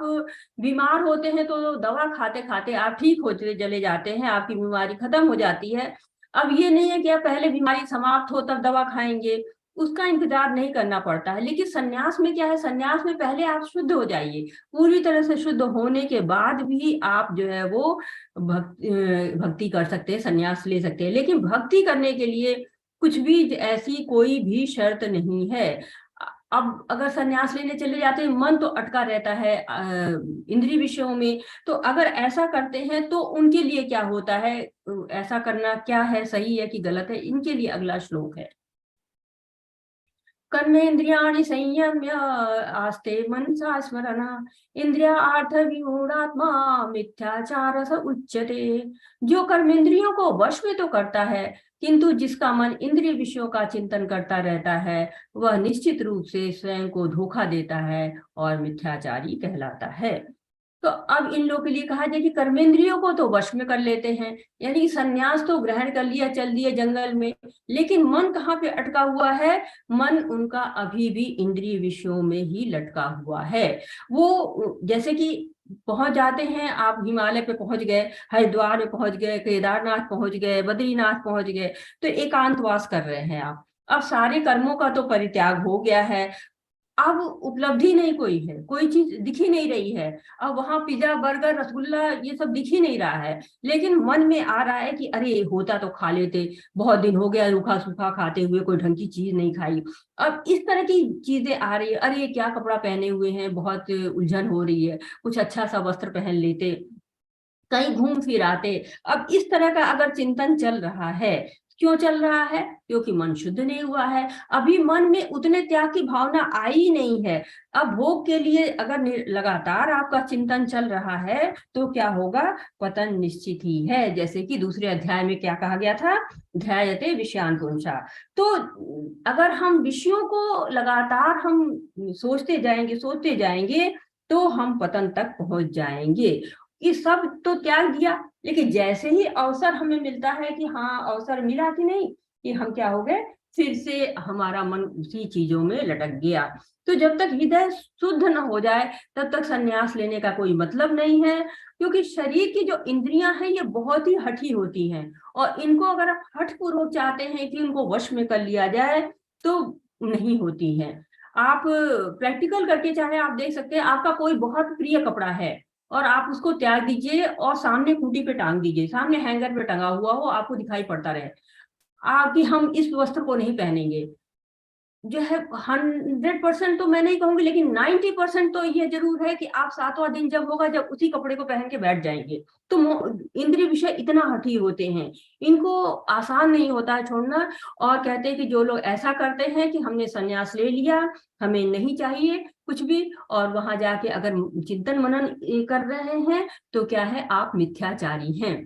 बीमार होते हैं तो दवा खाते खाते आप ठीक होते चले जाते हैं, आपकी बीमारी खत्म हो जाती है। अब ये नहीं है कि आप पहले बीमारी समाप्त हो तब दवा खाएंगे, उसका इंतजार नहीं करना पड़ता है। लेकिन सन्यास में क्या है, सन्यास में पहले आप शुद्ध हो जाइए, पूरी तरह से शुद्ध होने के बाद भी आप जो है वो भक्ति कर सकते हैं, सन्यास ले सकते हैं। लेकिन भक्ति करने के लिए कुछ भी ऐसी कोई भी शर्त नहीं है। अब अगर सन्यास लेने चले जाते हैं, मन तो अटका रहता है इंद्रिय विषयों में, तो अगर ऐसा करते हैं तो उनके लिए क्या होता है, ऐसा करना क्या है, सही है कि गलत है, इनके लिए अगला श्लोक है। कर्मेन्द्रियाणि संयम्य आस्ते मनसा स्मरण इंद्रियार्थ विमूढ़ात्मा मिथ्याचार स उच्यते। जो कर्मेंद्रियों को वश में तो करता है किंतु जिसका मन इंद्रिय विषयों का चिंतन करता रहता है वह निश्चित रूप से स्वयं को धोखा देता है और मिथ्याचारी कहलाता है। तो अब इन लोगों के लिए कहा जाए कि कर्मेंद्रियों को तो वश में कर लेते हैं, यानी संन्यास तो ग्रहण कर लिया, चल दिए जंगल में, लेकिन मन कहाँ पे अटका हुआ है, मन उनका अभी भी इंद्रिय विषयों में ही लटका हुआ है। वो जैसे कि पहुंच जाते हैं, आप हिमालय पे पहुंच गए, हरिद्वार में पहुंच गए, केदारनाथ पहुंच गए, बद्रीनाथ पहुंच गए, तो एकांतवास कर रहे हैं आप। अब सारे कर्मों का तो परित्याग हो गया है, अब उपलब्धि नहीं कोई है, कोई चीज दिख ही नहीं रही है। अब वहां पिज्जा बर्गर रसगुल्ला ये सब दिख ही नहीं रहा है, लेकिन मन में आ रहा है कि अरे होता तो खा लेते, बहुत दिन हो गया रूखा सूखा खाते हुए, कोई ढंग की चीज नहीं खाई। अब इस तरह की चीजें आ रही है, अरे क्या कपड़ा पहने हुए हैं, बहुत उलझन हो रही है, कुछ अच्छा सा वस्त्र पहन लेते, कहीं घूम फिर आते। अब इस तरह का अगर चिंतन चल रहा है क्यों चल रहा है? क्योंकि मन शुद्ध नहीं हुआ है, अभी मन में उतने त्याग की भावना आई ही नहीं है। अब भोग के लिए अगर लगातार आपका चिंतन चल रहा है तो क्या होगा? पतन निश्चित ही है। जैसे कि दूसरे अध्याय में क्या कहा गया था? ध्यायते विषयान पुंसा। तो अगर हम विषयों को लगातार हम सोचते जाएंगे तो हम पतन तक पहुंच जाएंगे। ये सब तो त्याग दिया, लेकिन जैसे ही अवसर हमें मिलता है कि हाँ अवसर मिला कि नहीं, कि हम क्या हो गए, फिर से हमारा मन उसी चीजों में लटक गया। तो जब तक हृदय शुद्ध न हो जाए तब तक संन्यास लेने का कोई मतलब नहीं है, क्योंकि शरीर की जो इंद्रियां हैं ये बहुत ही हठी होती हैं, और इनको अगर आप हठपूर्वक चाहते हैं कि उनको वश में कर लिया जाए तो नहीं होती हैं। आप प्रैक्टिकल करके चाहे आप देख सकते हैं, आपका कोई बहुत प्रिय कपड़ा है और आप उसको त्याग दीजिए और सामने खूंटी पे टांग दीजिए, सामने हैंगर पे टंगा हुआ हो, आपको दिखाई पड़ता रहे कि हम इस वस्त्र को नहीं पहनेंगे, जो है 100% तो मैं नहीं कहूंगी, लेकिन 90% तो ये जरूर है कि आप 7वां दिन जब होगा जब उसी कपड़े को पहन के बैठ जाएंगे। तो इंद्रिय विषय इतना हठी होते हैं, इनको आसान नहीं होता है छोड़ना। और कहते हैं कि जो लोग ऐसा करते हैं कि हमने संन्यास ले लिया, हमें नहीं चाहिए कुछ भी, और वहां जाके अगर चिंतन मनन कर रहे हैं तो क्या है, आप मिथ्याचारी हैं।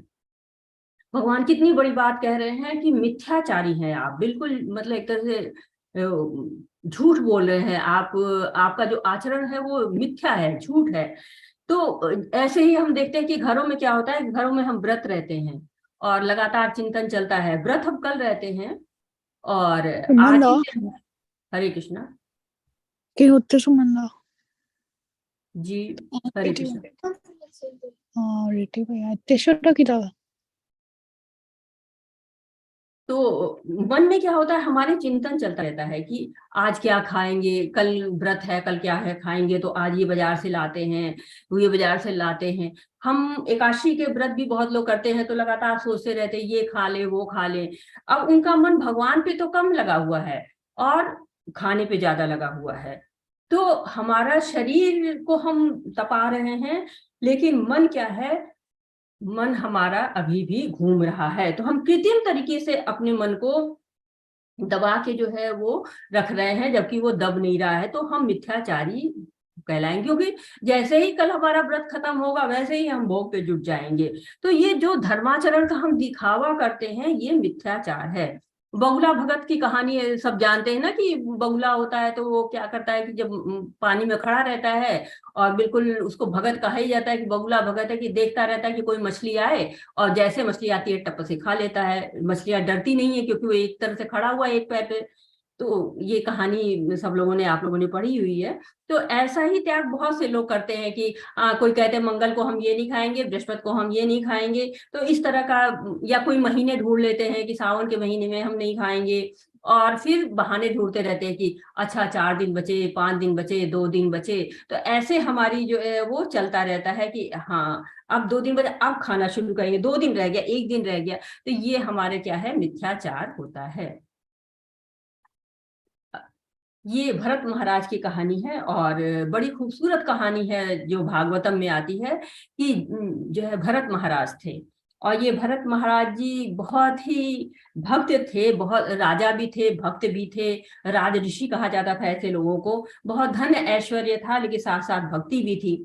भगवान कितनी बड़ी बात कह रहे हैं कि मिथ्याचारी हैं आप, बिल्कुल मतलब एक तरह से झूठ बोल रहे हैं आप, आपका जो आचरण है वो मिथ्या है, झूठ है। तो ऐसे ही हम देखते हैं कि घरों में क्या होता है, घरों में हम व्रत रहते हैं और लगातार चिंतन चलता है। व्रत हम कल रहते हैं और आज ही दिन, हरे कृष्णा जी, हरे कृष्णा। तो मन में क्या होता है, हमारे चिंतन चलता रहता है कि आज क्या खाएंगे, कल व्रत है, कल क्या है खाएंगे, तो आज ये बाजार से लाते हैं, ये बाजार से लाते हैं। हम एकादशी के व्रत भी बहुत लोग करते हैं तो लगातार सोचते रहते हैं ये खा ले वो खा ले। अब उनका मन भगवान पे तो कम लगा हुआ है और खाने पे ज्यादा लगा हुआ है। तो हमारा शरीर को हम तपा रहे हैं, लेकिन मन क्या है, मन हमारा अभी भी घूम रहा है। तो हम कृत्रिम तरीके से अपने मन को दबा के जो है वो रख रहे हैं, जबकि वो दब नहीं रहा है। तो हम मिथ्याचारी कहलाएंगे, क्योंकि जैसे ही कल हमारा व्रत खत्म होगा वैसे ही हम भोग पे जुट जाएंगे। तो ये जो धर्माचरण का हम दिखावा करते हैं ये मिथ्याचार है। बगुला भगत की कहानी सब जानते हैं ना, कि बगुला होता है तो वो क्या करता है कि जब पानी में खड़ा रहता है और बिल्कुल उसको भगत कहा ही जाता है कि बगुला भगत है, कि देखता रहता है कि कोई मछली आए और जैसे मछली आती है टप से खा लेता है। मछलियां डरती नहीं है क्योंकि वो एक तरह से खड़ा हुआ है एक पैर पे। तो ये कहानी सब लोगों ने, आप लोगों ने पढ़ी हुई है। तो ऐसा ही त्याग बहुत से लोग करते हैं कि कोई कहते हैं मंगल को हम ये नहीं खाएंगे, बृहस्पति को हम ये नहीं खाएंगे। तो इस तरह का, या कोई महीने ढूंढ लेते हैं कि सावन के महीने में हम नहीं खाएंगे, और फिर बहाने ढूंढते रहते हैं कि अच्छा 4 दिन बचे, 5 दिन बचे, 2 दिन बचे। तो ऐसे हमारी जो है वो चलता रहता है कि हाँ अब 2 दिन बचे, अब खाना शुरू करेंगे, 2 दिन रह गया, 1 दिन रह गया। तो ये हमारे क्या है, मिथ्याचार होता है। ये भरत महाराज की कहानी है और बड़ी खूबसूरत कहानी है जो भागवतम में आती है, कि जो है भरत महाराज थे, और ये भरत महाराज जी बहुत ही भक्त थे, बहुत राजा भी थे, भक्त भी थे। राज ऋषि कहा जाता था ऐसे लोगों को। बहुत धन ऐश्वर्य था, लेकिन साथ साथ भक्ति भी थी।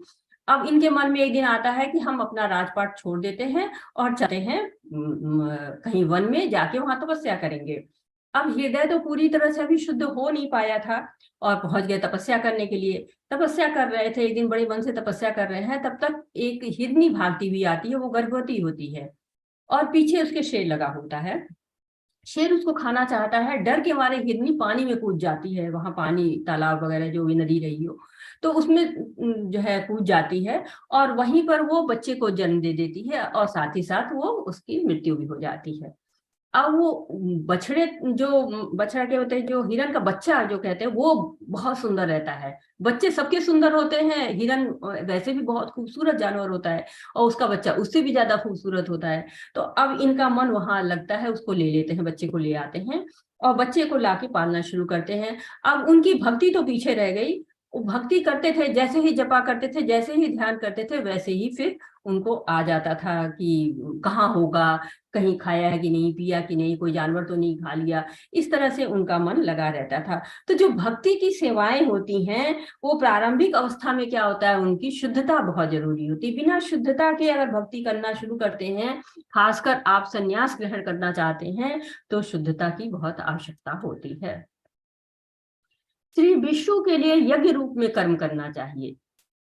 अब इनके मन में एक दिन आता है कि हम अपना राजपाट छोड़ देते हैं और चलते हैं कहीं वन में, जाके वहां तपस्या करेंगे। अब हृदय तो पूरी तरह से अभी शुद्ध हो नहीं पाया था और पहुंच गए तपस्या करने के लिए। तपस्या कर रहे थे, एक दिन बड़े मन से तपस्या कर रहे हैं, तब तक एक हिरनी भागती हुई आती है, वो गर्भवती होती है और पीछे उसके शेर लगा होता है। शेर उसको खाना चाहता है, डर के मारे हिरनी पानी में कूद जाती है, वहां पानी तालाब वगैरह जो भी नदी रही हो तो उसमें जो है कूद जाती है, और वहीं पर वो बच्चे को जन्म दे देती है और साथ ही साथ वो उसकी मृत्यु भी हो जाती है। अब वो बछड़ा के होते हैं, जो हिरन का बच्चा जो कहते हैं वो बहुत सुंदर रहता है। बच्चे सबके सुंदर होते हैं, हिरन वैसे भी बहुत खूबसूरत जानवर होता है और उसका बच्चा उससे भी ज्यादा खूबसूरत होता है। तो अब इनका मन वहां लगता है, उसको ले लेते हैं, बच्चे को ले आते हैं और बच्चे को लाके पालना शुरू करते हैं। अब उनकी भक्ति तो पीछे रह गई, वो भक्ति करते थे, जैसे ही जपा करते थे, जैसे ही ध्यान करते थे, वैसे ही फिर उनको आ जाता था कि कहाँ होगा, कहीं खाया है कि नहीं, पिया कि नहीं, कोई जानवर तो नहीं खा लिया। इस तरह से उनका मन लगा रहता था। तो जो भक्ति की सेवाएं होती हैं, वो प्रारंभिक अवस्था में क्या होता है, उनकी शुद्धता बहुत जरूरी होती है। बिना शुद्धता के अगर भक्ति करना शुरू करते हैं, खासकर आप संन्यास ग्रहण करना चाहते हैं, तो शुद्धता की बहुत आवश्यकता होती है। श्री विष्णु के लिए यज्ञ रूप में कर्म करना चाहिए,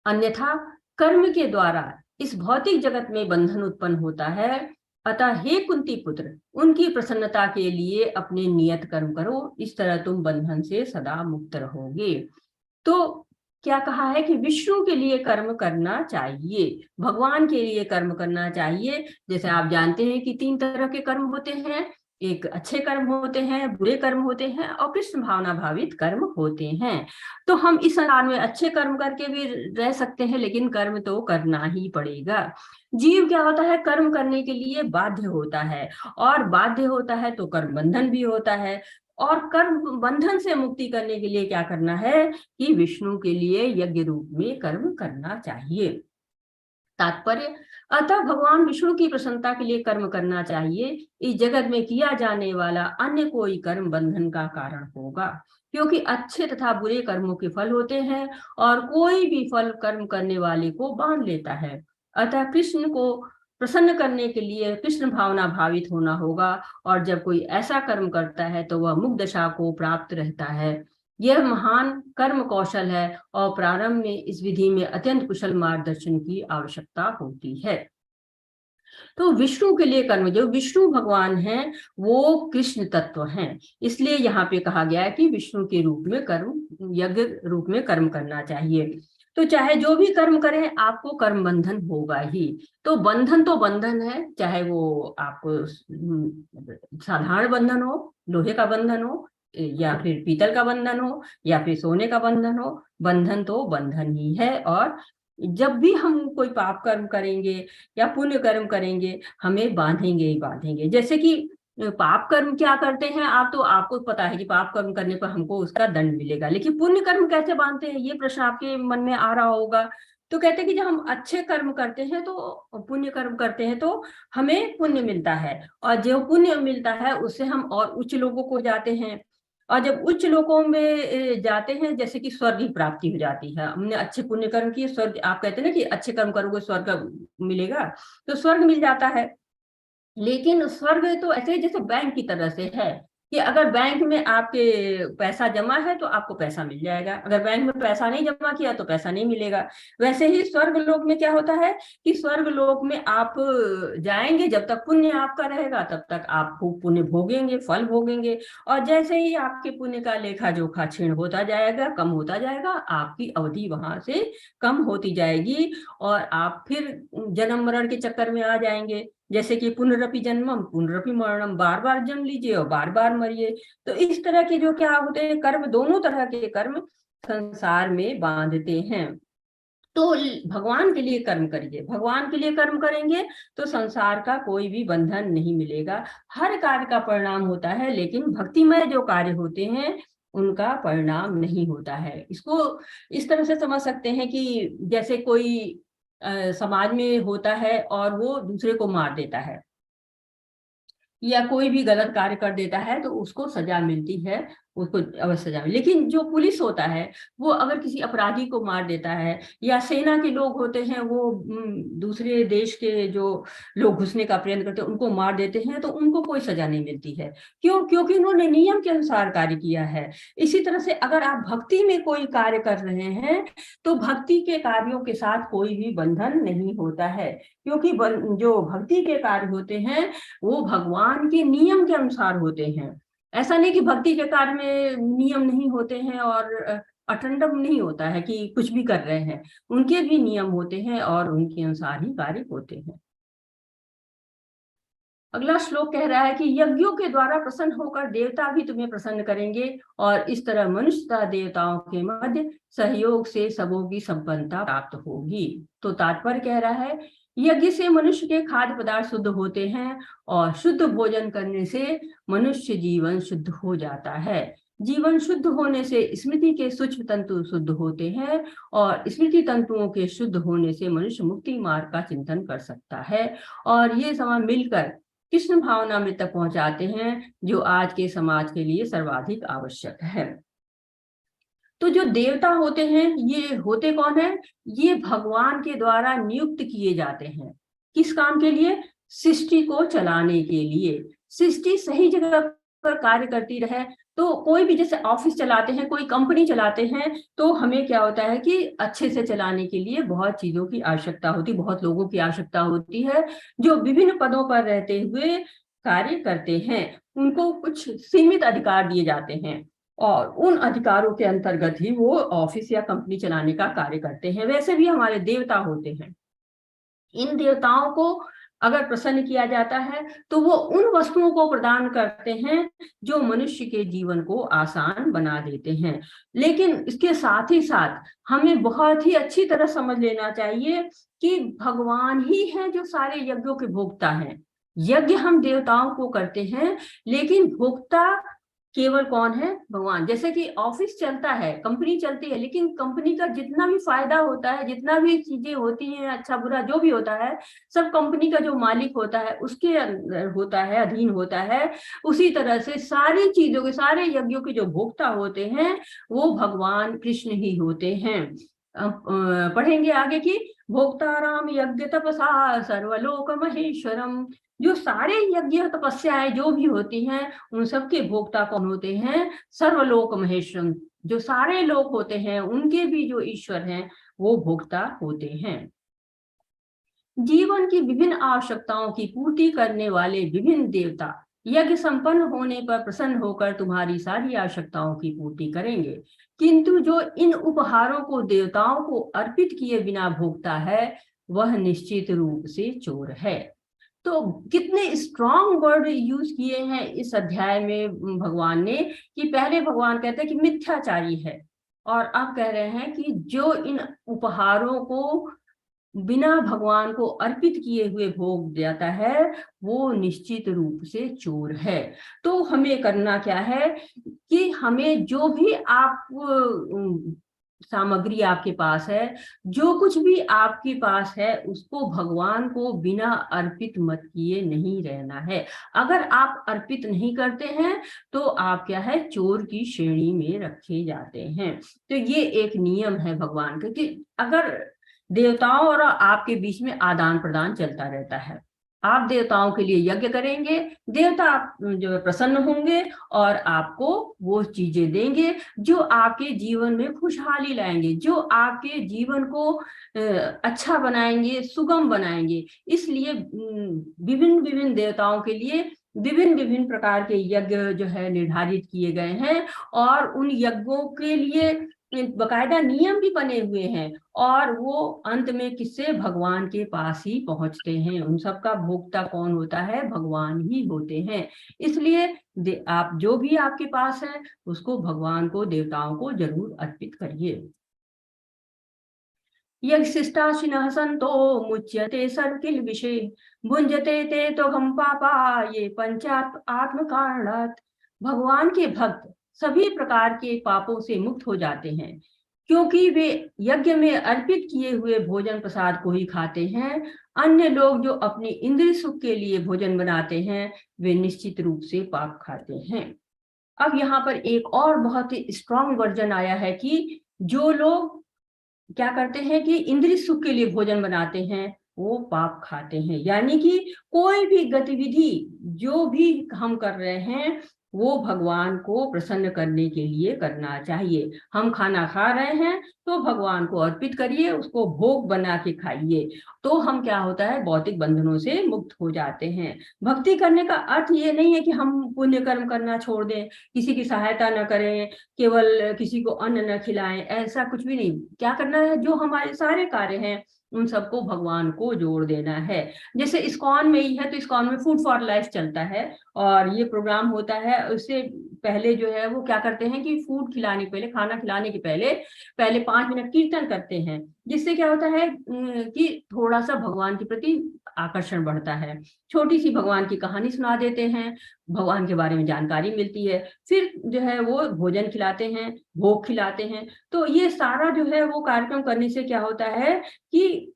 अन्यथा कर्म के द्वारा इस भौतिक जगत में बंधन उत्पन्न होता है। अतः हे कुंती पुत्र, उनकी प्रसन्नता के लिए अपने नियत कर्म करो, इस तरह तुम बंधन से सदा मुक्त रहोगे। तो क्या कहा है कि विष्णु के लिए कर्म करना चाहिए, भगवान के लिए कर्म करना चाहिए। जैसे आप जानते हैं कि 3 तरह के कर्म होते हैं, एक अच्छे कर्म होते हैं, बुरे कर्म होते हैं, और कृष्ण भावना भावित कर्म होते हैं। तो हम इस संसार में अच्छे कर्म करके भी रह सकते हैं, लेकिन कर्म तो करना ही पड़ेगा। जीव क्या होता है, कर्म करने के लिए बाध्य होता है, और बाध्य होता है तो कर्म बंधन भी होता है। और कर्म बंधन से मुक्ति करने के लिए क्या करना है कि विष्णु के लिए यज्ञ रूप में कर्म करना चाहिए। तात्पर्य, अतः भगवान विष्णु की प्रसन्नता के लिए कर्म करना चाहिए। इस जगत में किया जाने वाला अन्य कोई कर्म बंधन का कारण होगा, क्योंकि अच्छे तथा बुरे कर्मों के फल होते हैं, और कोई भी फल कर्म करने वाले को बांध लेता है। अतः कृष्ण को प्रसन्न करने के लिए कृष्ण भावना भावित होना होगा, और जब कोई ऐसा कर्म करता है तो वह मुक्त दशा को प्राप्त रहता है। यह महान कर्म कौशल है, और प्रारंभ में इस विधि में अत्यंत कुशल मार्गदर्शन की आवश्यकता होती है। तो विष्णु के लिए कर्म, जो विष्णु भगवान हैं वो कृष्ण तत्व हैं, इसलिए यहाँ पे कहा गया है कि विष्णु के रूप में कर्म, यज्ञ रूप में कर्म करना चाहिए। तो चाहे जो भी कर्म करें, आपको कर्म बंधन होगा ही। तो बंधन है, चाहे वो आपको साधारण बंधन हो, लोहे का बंधन हो, या फिर पीतल का बंधन हो, या फिर सोने का बंधन हो, बंधन तो बंधन ही है। और जब भी हम कोई पाप कर्म करेंगे या पुण्य कर्म करेंगे, हमें बांधेंगे ही बांधेंगे। जैसे कि पाप कर्म क्या करते हैं, आप तो आपको पता है कि पाप कर्म करने पर हमको उसका दंड मिलेगा, लेकिन पुण्य कर्म कैसे बांधते हैं, ये प्रश्न आपके मन में आ रहा होगा। तो कहते हैं कि जब हम अच्छे कर्म करते हैं, तो पुण्य कर्म करते हैं, तो हमें पुण्य मिलता है, और जो पुण्य मिलता है उससे हम और उच्च लोगों को जाते हैं। और जब उच्च लोकों में जाते हैं, जैसे कि स्वर्ग की प्राप्ति हो जाती है, हमने अच्छे पुण्य कर्म किए, स्वर्ग, आप कहते हैं ना कि अच्छे कर्म करोगे स्वर्ग मिलेगा, तो स्वर्ग मिल जाता है। लेकिन स्वर्ग तो ऐसे जैसे बैंक की तरह से है कि अगर बैंक में आपके पैसा जमा है तो आपको पैसा मिल जाएगा, अगर बैंक में पैसा नहीं जमा किया तो पैसा नहीं मिलेगा। वैसे ही स्वर्ग लोक में क्या होता है कि स्वर्ग लोक में आप जाएंगे, जब तक पुण्य आपका रहेगा तब तक आप खूब पुण्य भोगेंगे, फल भोगेंगे, और जैसे ही आपके पुण्य का लेखा जोखा क्षीण होता जाएगा, कम होता जाएगा, आपकी अवधि वहां से कम होती जाएगी, और आप फिर जन्म मरण के चक्कर में आ जाएंगे। जैसे कि पुनरपि जन्मम पुनरपि मरणम, बार बार जन्म लीजिए और बार बार मरिए। तो इस तरह के जो क्या होते हैं कर्म, दोनों तरह के कर्म संसार में बांधते हैं। तो भगवान के लिए कर्म करिए, भगवान के लिए कर्म करेंगे तो संसार का कोई भी बंधन नहीं मिलेगा। हर कार्य का परिणाम होता है, लेकिन भक्तिमय जो कार्य होते हैं उनका परिणाम नहीं होता है। इसको इस तरह से समझ सकते हैं कि जैसे कोई समाज में होता है और वो दूसरे को मार देता है या कोई भी गलत कार्य कर देता है, तो उसको सजा मिलती है, उसको अवश्य सजा मिलती। लेकिन जो पुलिस होता है वो अगर किसी अपराधी को मार देता है, या सेना के लोग होते हैं वो दूसरे देश के जो लोग घुसने का प्रयत्न करते हैं उनको मार देते हैं, तो उनको कोई सजा नहीं मिलती है। क्यों? क्योंकि उन्होंने नियम के अनुसार कार्य किया है। इसी तरह से अगर आप भक्ति में कोई कार्य कर रहे हैं तो भक्ति के कार्यों के साथ कोई भी बंधन नहीं होता है, क्योंकि जो भक्ति के कार्य होते हैं वो भगवान के नियम के अनुसार होते हैं। ऐसा नहीं कि भक्ति के कार्य में नियम नहीं होते हैं और अटंडम नहीं होता है कि कुछ भी कर रहे हैं, उनके भी नियम होते हैं और उनके अनुसार ही कार्य होते हैं। अगला श्लोक कह रहा है कि यज्ञों के द्वारा प्रसन्न होकर देवता भी तुम्हें प्रसन्न करेंगे, और इस तरह मनुष्य तथा देवताओं के मध्य सहयोग से सबों की संपन्नता प्राप्त होगी। तो तात्पर्य कह रहा है यज्ञ से मनुष्य के खाद्य पदार्थ शुद्ध होते हैं, और शुद्ध भोजन करने से मनुष्य जीवन शुद्ध हो जाता है। जीवन शुद्ध होने से स्मृति के सूक्ष्म तंतु शुद्ध होते हैं और स्मृति तंतुओं के शुद्ध होने से मनुष्य मुक्ति मार्ग का चिंतन कर सकता है। और ये समाज मिलकर कृष्ण भावनामृत तक पहुंचाते हैं, जो आज के समाज के लिए सर्वाधिक आवश्यक है। तो जो देवता होते हैं, ये होते कौन है? ये भगवान के द्वारा नियुक्त किए जाते हैं। किस काम के लिए? सृष्टि को चलाने के लिए। सृष्टि सही जगह पर कार्य करती रहे। तो कोई भी जैसे ऑफिस चलाते हैं, कोई कंपनी चलाते हैं, तो हमें क्या होता है कि अच्छे से चलाने के लिए बहुत चीजों की आवश्यकता होती, बहुत लोगों की आवश्यकता होती है, जो विभिन्न पदों पर रहते हुए कार्य करते हैं। उनको कुछ सीमित अधिकार दिए जाते हैं और उन अधिकारों के अंतर्गत ही वो ऑफिस या कंपनी चलाने का कार्य करते हैं। वैसे भी हमारे देवता होते हैं। इन देवताओं को अगर प्रसन्न किया जाता है तो वो उन वस्तुओं को प्रदान करते हैं जो मनुष्य के जीवन को आसान बना देते हैं। लेकिन इसके साथ ही साथ हमें बहुत ही अच्छी तरह समझ लेना चाहिए कि भगवान ही है जो सारे यज्ञों के भोक्ता हैं। यज्ञ हम देवताओं को करते हैं, लेकिन भोक्ता केवल कौन है? भगवान। जैसे कि ऑफिस चलता है, कंपनी चलती है, लेकिन कंपनी का जितना भी फायदा होता है, जितना भी चीजें होती हैं, अच्छा बुरा जो भी होता है, सब कंपनी का जो मालिक होता है उसके अंदर होता है, अधीन होता है। उसी तरह से सारी चीजों के, सारे यज्ञों के जो भोक्ता होते हैं वो भगवान कृष्ण ही होते हैं। पढ़ेंगे आगे की भोक्ताराम यज्ञ तपसा सर्वलोक महेश्वरम। जो सारे यज्ञ तपस्याएं जो भी होती हैं, उन सबके भोक्ता कौन होते हैं? सर्वलोक महेश्वरम। जो सारे लोक होते हैं उनके भी जो ईश्वर हैं वो भोक्ता होते हैं। जीवन की विभिन्न आवश्यकताओं की पूर्ति करने वाले विभिन्न देवता यज्ञ संपन्न होने पर प्रसन्न होकर तुम्हारी सारी आवश्यकताओं की पूर्ति करेंगे, किंतु जो इन उपहारों को देवताओं को अर्पित किए बिना भोगता है वह निश्चित रूप से चोर है। तो कितने स्ट्रॉन्ग वर्ड यूज किए हैं इस अध्याय में भगवान ने, कि पहले भगवान कहते हैं कि मिथ्याचारी है, और अब कह रहे हैं कि जो इन उपहारों को बिना भगवान को अर्पित किए हुए भोग जाता है वो निश्चित रूप से चोर है। तो हमें करना क्या है कि हमें जो भी आप सामग्री आपके पास है, जो कुछ भी आपके पास है, उसको भगवान को बिना अर्पित मत किए नहीं रहना है। अगर आप अर्पित नहीं करते हैं तो आप क्या है? चोर की श्रेणी में रखे जाते हैं। तो ये एक नियम है भगवान का कि अगर देवताओं और आपके बीच में आदान प्रदान चलता रहता है, आप देवताओं के लिए यज्ञ करेंगे, देवता आप जो प्रसन्न होंगे और आपको वो चीजें देंगे जो आपके जीवन में खुशहाली लाएंगे, जो आपके जीवन को अच्छा बनाएंगे, सुगम बनाएंगे। इसलिए विभिन्न विभिन्न देवताओं के लिए विभिन्न विभिन्न प्रकार के यज्ञ जो है निर्धारित किए गए हैं, और उन यज्ञों के लिए बकायदा नियम भी बने हुए हैं, और वो अंत में किससे? भगवान के पास ही पहुंचते हैं। उन सब का भोक्ता कौन होता है? भगवान ही होते हैं। इसलिए आप जो भी आपके पास है उसको भगवान को, देवताओं को जरूर अर्पित करिए। यज्ञशिष्टाशिनः सन्तो मुच्यते सर्वकिल विषये भुंजते ते तो हम पापा ये पंचात् आत्म कारणात्। भगवान के भक्त सभी प्रकार के पापों से मुक्त हो जाते हैं, क्योंकि वे यज्ञ में अर्पित किए हुए भोजन प्रसाद को ही खाते हैं। अन्य लोग जो अपनी इंद्रिय सुख के लिए भोजन बनाते हैं वे निश्चित रूप से पाप खाते हैं। अब यहाँ पर एक और बहुत ही स्ट्रॉन्ग वर्जन आया है कि जो लोग क्या करते हैं कि इंद्रिय सुख के लिए भोजन बनाते हैं वो पाप खाते हैं। यानी कि कोई भी गतिविधि जो भी हम कर रहे हैं वो भगवान को प्रसन्न करने के लिए करना चाहिए। हम खाना खा रहे हैं तो भगवान को अर्पित करिए, उसको भोग बना के खाइए, तो हम क्या होता है? भौतिक बंधनों से मुक्त हो जाते हैं। भक्ति करने का अर्थ ये नहीं है कि हम पुण्य कर्म करना छोड़ दें, किसी की सहायता न करें, केवल किसी को अन्न न खिलाएं, ऐसा कुछ भी नहीं। क्या करना है? जो हमारे सारे कार्य हैं उन सबको भगवान को जोड़ देना है। जैसे इस्कॉन में ही है तो इस्कॉन में फूड फॉर लाइफ चलता है, और ये प्रोग्राम होता है। उससे पहले जो है वो क्या करते हैं कि फूड खिलाने के पहले, खाना खिलाने के पहले 5 मिनट कीर्तन करते हैं, जिससे क्या होता है कि थोड़ा सा भगवान के प्रति आकर्षण बढ़ता है। छोटी सी भगवान की कहानी सुना देते हैं, भगवान के बारे में जानकारी मिलती है, फिर जो है वो भोजन खिलाते हैं, भोग खिलाते हैं। तो ये सारा जो है वो कार्यक्रम करने से क्या होता है कि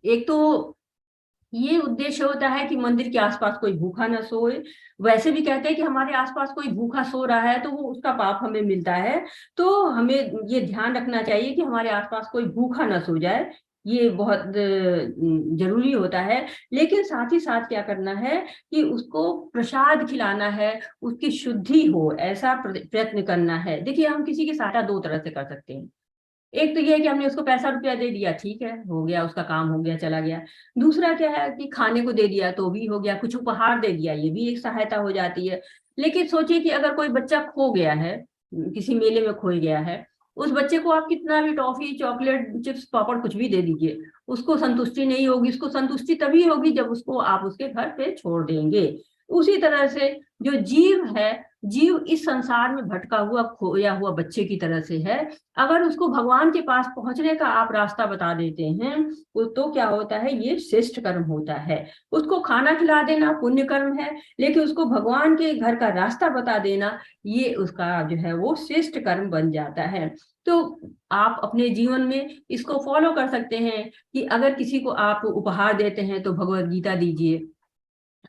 एक तो ये उद्देश्य होता है कि मंदिर के आसपास कोई भूखा न सोए। वैसे भी कहते हैं कि हमारे आसपास कोई भूखा सो रहा है तो वो उसका पाप हमें मिलता है, तो हमें ये ध्यान रखना चाहिए कि हमारे आसपास कोई भूखा न सो जाए, ये बहुत जरूरी होता है। लेकिन साथ ही साथ क्या करना है कि उसको प्रसाद खिलाना है, उसकी शुद्धि हो ऐसा प्रयत्न करना है। देखिए, हम किसी की सहायता दो तरह से कर सकते हैं। एक तो ये है कि हमने उसको पैसा रुपया दे दिया, ठीक है, हो गया, उसका काम हो गया, चला गया। दूसरा क्या है कि खाने को दे दिया तो भी हो गया, कुछ उपहार दे दिया, ये भी एक सहायता हो जाती है। लेकिन सोचिए कि अगर कोई बच्चा खो गया है, किसी मेले में खो गया है, उस बच्चे को आप कितना भी टॉफी, चॉकलेट, चिप्स, पापड़ कुछ भी दे दीजिए, उसको संतुष्टि नहीं होगी। उसको संतुष्टि तभी होगी जब उसको आप उसके घर पे छोड़ देंगे। उसी तरह से जो जीव है, जीव इस संसार में भटका हुआ, खोया हुआ बच्चे की तरह से है। अगर उसको भगवान के पास पहुंचने का आप रास्ता बता देते हैं तो क्या होता है, ये श्रेष्ठ कर्म होता है। उसको खाना खिला देना पुण्य कर्म है, लेकिन उसको भगवान के घर का रास्ता बता देना, ये उसका जो है वो श्रेष्ठ कर्म बन जाता है। तो आप अपने जीवन में इसको फॉलो कर सकते हैं कि अगर किसी को आप उपहार देते हैं तो भगवत गीता दीजिए,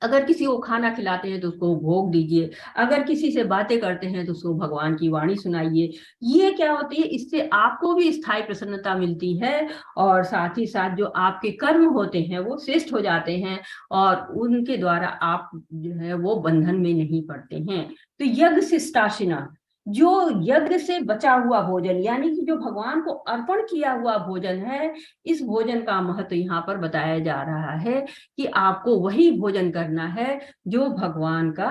अगर किसी को खाना खिलाते हैं तो उसको भोग दीजिए, अगर किसी से बातें करते हैं तो उसको भगवान की वाणी सुनाइए। ये क्या होती है, इससे आपको भी स्थायी प्रसन्नता मिलती है और साथ ही साथ जो आपके कर्म होते हैं वो श्रेष्ठ हो जाते हैं और उनके द्वारा आप जो है वो बंधन में नहीं पड़ते हैं। तो यज्ञ शिष्टाशिना, जो यज्ञ से बचा हुआ भोजन, यानी कि जो भगवान को अर्पण किया हुआ भोजन है, इस भोजन का महत्व यहाँ पर बताया जा रहा है कि आपको वही भोजन करना है जो भगवान का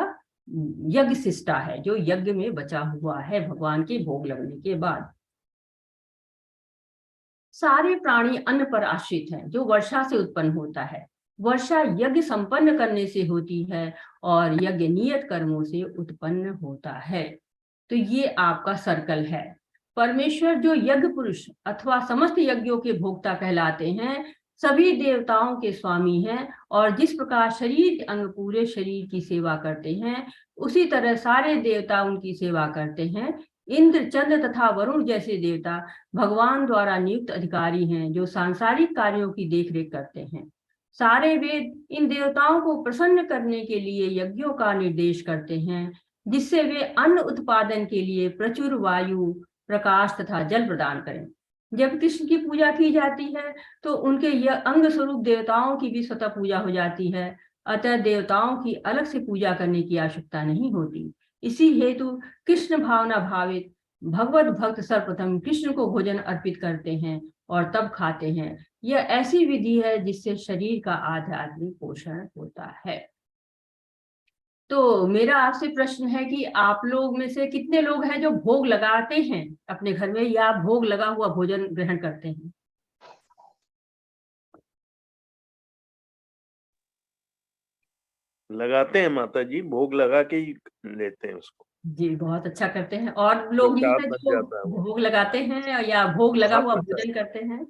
यज्ञ शिष्टा है, जो यज्ञ में बचा हुआ है भगवान के भोग लगने के बाद। सारे प्राणी अन्न पर आश्रित हैं, जो वर्षा से उत्पन्न होता है। वर्षा यज्ञ संपन्न करने से होती है और यज्ञ नियत कर्मों से उत्पन्न होता है। तो ये आपका सर्कल है। परमेश्वर जो यज्ञ पुरुष अथवा समस्त यज्ञों के भोक्ता कहलाते हैं, सभी देवताओं के स्वामी हैं और जिस प्रकार शरीर के अंग पूरे शरीर की सेवा करते हैं, उसी तरह सारे देवता उनकी सेवा करते हैं। इंद्र, चंद्र तथा वरुण जैसे देवता भगवान द्वारा नियुक्त अधिकारी हैं, जो सांसारिक कार्यों की देखरेख करते हैं। सारे वेद इन देवताओं को प्रसन्न करने के लिए यज्ञों का निर्देश करते हैं, जिससे वे अन्न उत्पादन के लिए प्रचुर वायु, प्रकाश तथा जल प्रदान करें। जब कृष्ण की पूजा की जाती है तो उनके यह अंग स्वरूप देवताओं की भी स्वतः पूजा हो जाती है, अतः देवताओं की अलग से पूजा करने की आवश्यकता नहीं होती। इसी हेतु कृष्ण भावना भावित भगवत भक्त सर्वप्रथम कृष्ण को भोजन अर्पित करते हैं और तब खाते हैं। यह ऐसी विधि है जिससे शरीर का आध्यात्मिक पोषण होता है। तो मेरा आपसे प्रश्न है कि आप लोग में से कितने लोग हैं जो भोग लगाते हैं अपने घर में, या भोग लगा हुआ भोजन ग्रहण करते हैं? लगाते हैं माता जी, भोग लगा के ही लेते हैं उसको। जी, बहुत अच्छा करते हैं। और लोग भी हैं जो भोग लगाते हैं या भोग लगा हुआ भोजन करते हैं?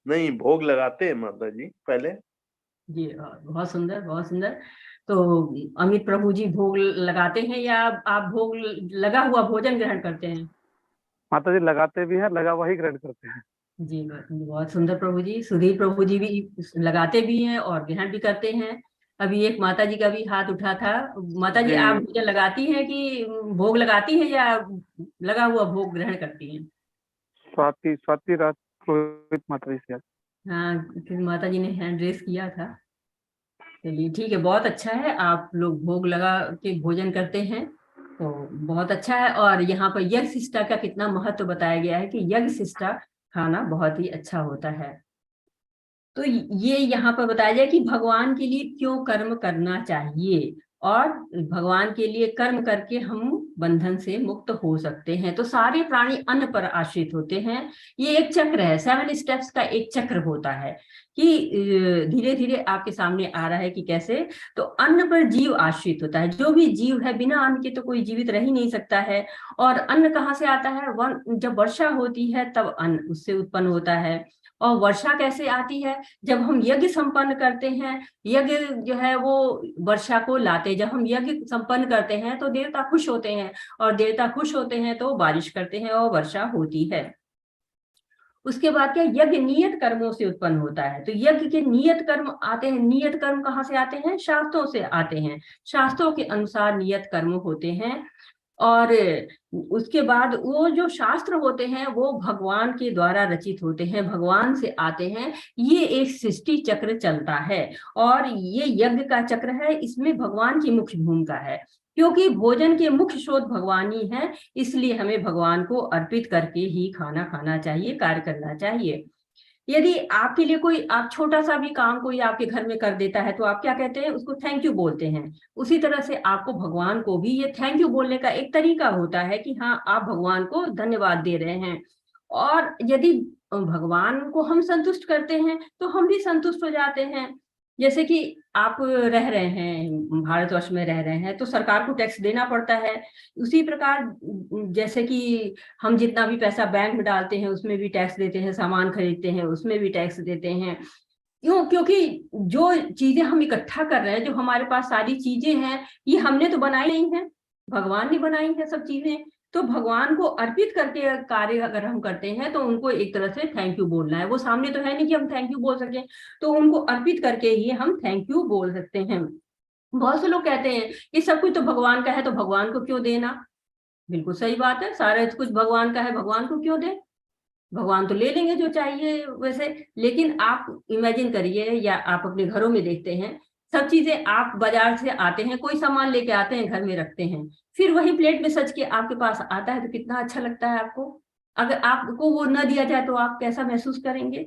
नहीं, भोग लगाते हैं माता जी पहले। जी, बहुत सुंदर, बहुत सुंदर। तो अमित प्रभु जी भोग लगाते हैं या आप भोग लगा हुआ भोजन ग्रहण करते हैं? माता जी लगाते भी हैं, लगा हुआ ही ग्रहण करते हैं। जी, बहुत सुंदर प्रभु जी। सुधीर प्रभु जी भी लगाते भी हैं और ग्रहण भी करते हैं। अभी एक माता जी का भी हाथ उठा था। माता जी, आप भोजन लगाती हैं कि भोग लगाती हैं या लगा हुआ भोग ग्रहण करती हैं? स्वाति रात पुरोहित माता जी से। हाँ, क्योंकि माता जी ने हैंड रेस किया था। चलिए ठीक है, बहुत अच्छा है, आप लोग भोग लगा के भोजन करते हैं तो बहुत अच्छा है। और यहाँ पर यज्ञ शिष्टा का कितना महत्व बताया गया है कि यज्ञ शिष्टा खाना बहुत ही अच्छा होता है। तो ये यहाँ पर बताया जाए कि भगवान के लिए क्यों कर्म करना चाहिए और भगवान के लिए कर्म करके हम बंधन से मुक्त हो सकते हैं। तो सारे प्राणी अन्न पर आश्रित होते हैं। ये एक चक्र है, 7 स्टेप्स का एक चक्र होता है कि धीरे धीरे आपके सामने आ रहा है कि कैसे। तो अन्न पर जीव आश्रित होता है। जो भी जीव है, बिना अन्न के तो कोई जीवित रह ही नहीं सकता है। और अन्न कहाँ से आता है? जब वर्षा होती है तब अन्न उससे उत्पन्न होता है। और वर्षा कैसे आती है? जब हम यज्ञ संपन्न करते हैं, यज्ञ जो है वो वर्षा को लाते, जब हम यज्ञ संपन्न करते हैं तो देवता खुश होते हैं, और देवता खुश होते हैं तो बारिश करते हैं और वर्षा होती है। उसके बाद क्या, यज्ञ नियत कर्मों से उत्पन्न होता है। तो यज्ञ के नियत कर्म आते हैं। नियत कर्म कहाँ से आते हैं? शास्त्रों से आते हैं। शास्त्रों के अनुसार नियत कर्म होते हैं। और उसके बाद वो जो शास्त्र होते हैं वो भगवान के द्वारा रचित होते हैं, भगवान से आते हैं। ये एक सृष्टि चक्र चलता है, और ये यज्ञ का चक्र है, इसमें भगवान की मुख्य भूमिका है। क्योंकि भोजन के मुख्य स्रोत भगवान ही है, इसलिए हमें भगवान को अर्पित करके ही खाना खाना चाहिए, कार्य करना चाहिए। यदि आपके लिए कोई, आप छोटा सा भी काम कोई आपके घर में कर देता है तो आप क्या कहते हैं? उसको थैंक यू बोलते हैं। उसी तरह से आपको भगवान को भी ये थैंक यू बोलने का एक तरीका होता है कि हाँ, आप भगवान को धन्यवाद दे रहे हैं। और यदि भगवान को हम संतुष्ट करते हैं तो हम भी संतुष्ट हो जाते हैं। जैसे कि आप रह रहे हैं, भारतवर्ष में रह रहे हैं, तो सरकार को टैक्स देना पड़ता है। उसी प्रकार जैसे कि हम जितना भी पैसा बैंक में डालते हैं उसमें भी टैक्स देते हैं, सामान खरीदते हैं उसमें भी टैक्स देते हैं। क्यों? क्योंकि जो चीजें हम इकट्ठा कर रहे हैं, जो हमारे पास सारी चीजें हैं, ये हमने तो बनाई नहीं है, भगवान ने बनाई है सब चीजें। तो भगवान को अर्पित करके कार्य अगर हम करते हैं तो उनको एक तरह से थैंक यू बोलना है। वो सामने तो है नहीं कि हम थैंक यू बोल सकें, तो उनको अर्पित करके ही हम थैंक यू बोल सकते हैं। बहुत से लोग कहते हैं कि सब कुछ तो भगवान का है, तो भगवान को क्यों देना? बिल्कुल सही बात है, सारा कुछ भगवान का है, भगवान को क्यों दे? भगवान तो ले लेंगे जो चाहिए वैसे। लेकिन आप इमेजिन करिए, या आप अपने घरों में देखते हैं, सब चीजें आप बाजार से आते हैं, कोई सामान लेके आते हैं, घर में रखते हैं, फिर वही प्लेट में सज के आपके पास आता है, तो कितना अच्छा लगता है आपको। अगर आपको वो न दिया जाए तो आप कैसा महसूस करेंगे?